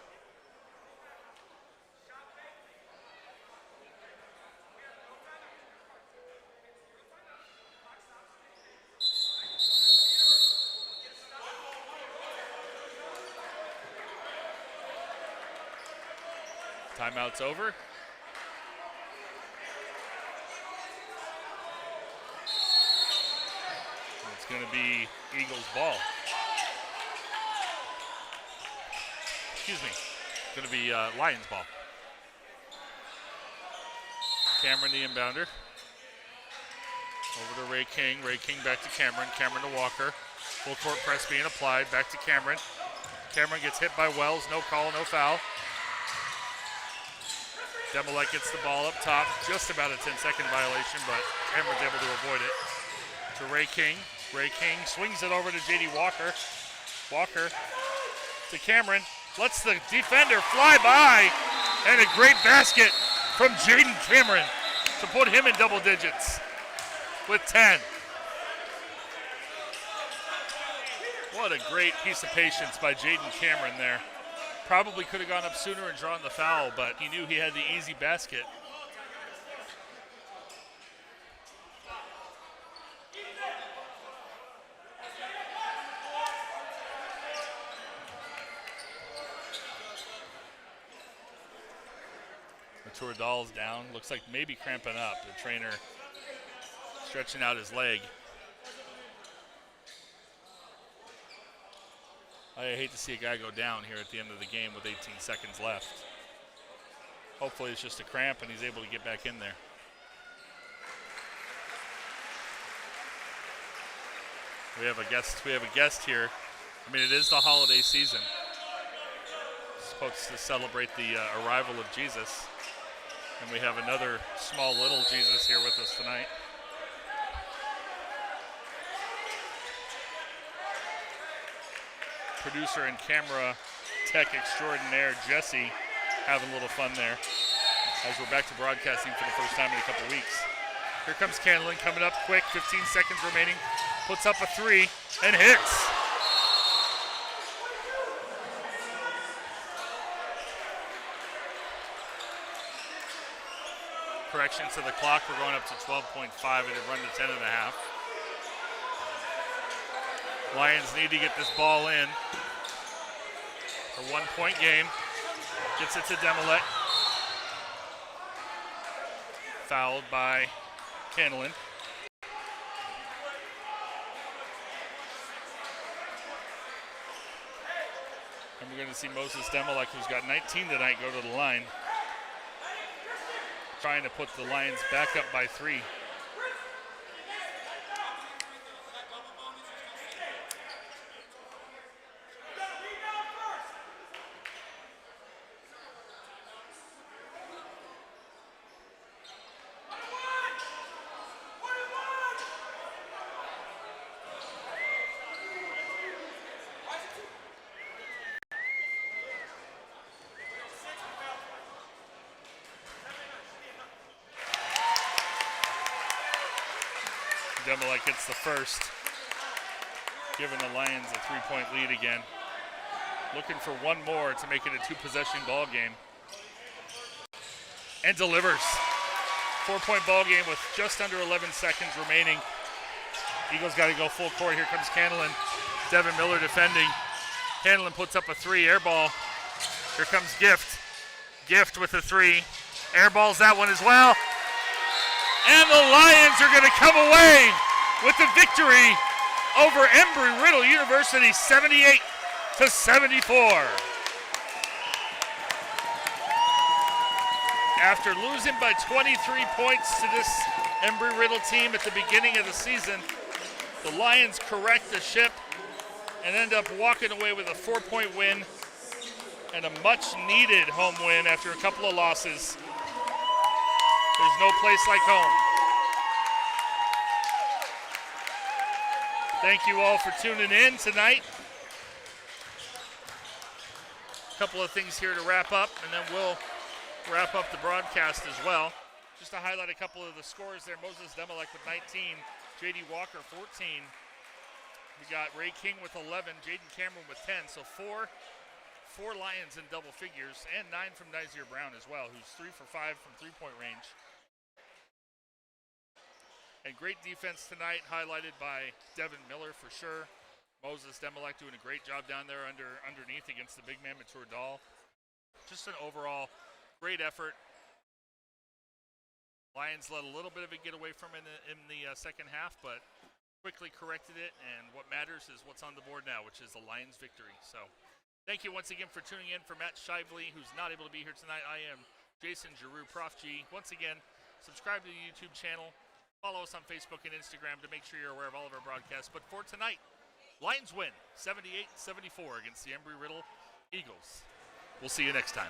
Timeout's over. It's going to be Eagles ball. Excuse me. It's going to be Lions ball. Cameron the inbounder. Over to Ray King. Ray King back to Cameron. Cameron to Walker. Full court press being applied. Back to Cameron. Cameron gets hit by Wells. No call, no foul. Demolek gets the ball up top. Just about a 10-second violation, but Cameron's able to avoid it. To Ray King. Ray King swings it over to J.D. Walker. Walker to Cameron. Lets the defender fly by. And a great basket from Jaden Cameron to put him in double digits with 10. What a great piece of patience by Jaden Cameron there. Probably could have gone up sooner and drawn the foul, but he knew he had the easy basket. Mature Dahl's down. Looks like maybe cramping up. The trainer stretching out his leg. I hate to see a guy go down here at the end of the game with 18 seconds left. Hopefully it's just a cramp and he's able to get back in there. We have a guest here. I mean, it is the holiday season. Supposed to celebrate the arrival of Jesus. And we have another small little Jesus here with us tonight. Producer and camera tech extraordinaire Jesse having a little fun there as we're back to broadcasting for the first time in a couple weeks. Here comes Candlin coming up quick, 15 seconds remaining, puts up a three and hits. Correction to the clock, we're going up to 12.5. It had run to 10.5. Lions need to get this ball in. A 1-point game. Gets it to Demolek. Fouled by Candlin. And we're going to see Moses Demolek, who's got 19 tonight, go to the line. Trying to put the Lions back up by 3. Demolek gets the first, giving the Lions a 3-point lead again. Looking for one more to make it a 2-possession ball game. And delivers. 4-point ball game with just under 11 seconds remaining. Eagles got to go full court. Here comes Candlin. Devin Miller defending. Candlin puts up a 3, air ball. Here comes Gift. Gift with a 3. Air balls that one as well. And the Lions are going to come away with the victory over Embry Riddle University, 78-74. After losing by 23 points to this Embry Riddle team at the beginning of the season, the Lions correct the ship and end up walking away with a 4-point win and a much-needed home win after a couple of losses. There's no place like home. Thank you all for tuning in tonight. A couple of things here to wrap up, and then we'll wrap up the broadcast as well. Just to highlight a couple of the scores there. Moses Demolek with 19, J.D. Walker 14. We got Ray King with 11, Jaden Cameron with 10. So four Lions in double figures, and 9 from Nizier Brown as well, who's 3 for 5 from three-point range. And great defense tonight, highlighted by Devin Miller for sure. Moses Demolek doing a great job down there underneath against the big man, Mature Dahl. Just an overall great effort. Lions let a little bit of it get away from in the second half, but quickly corrected it, and what matters is what's on the board now, which is the Lions' victory. So thank you once again for tuning in. For Matt Shively, who's not able to be here tonight, I am Jason Giroux, Prof G. Once again, subscribe to the YouTube channel. Follow us on Facebook and Instagram to make sure you're aware of all of our broadcasts. But for tonight, Lions win 78-74 against the Embry Riddle Eagles. We'll see you next time.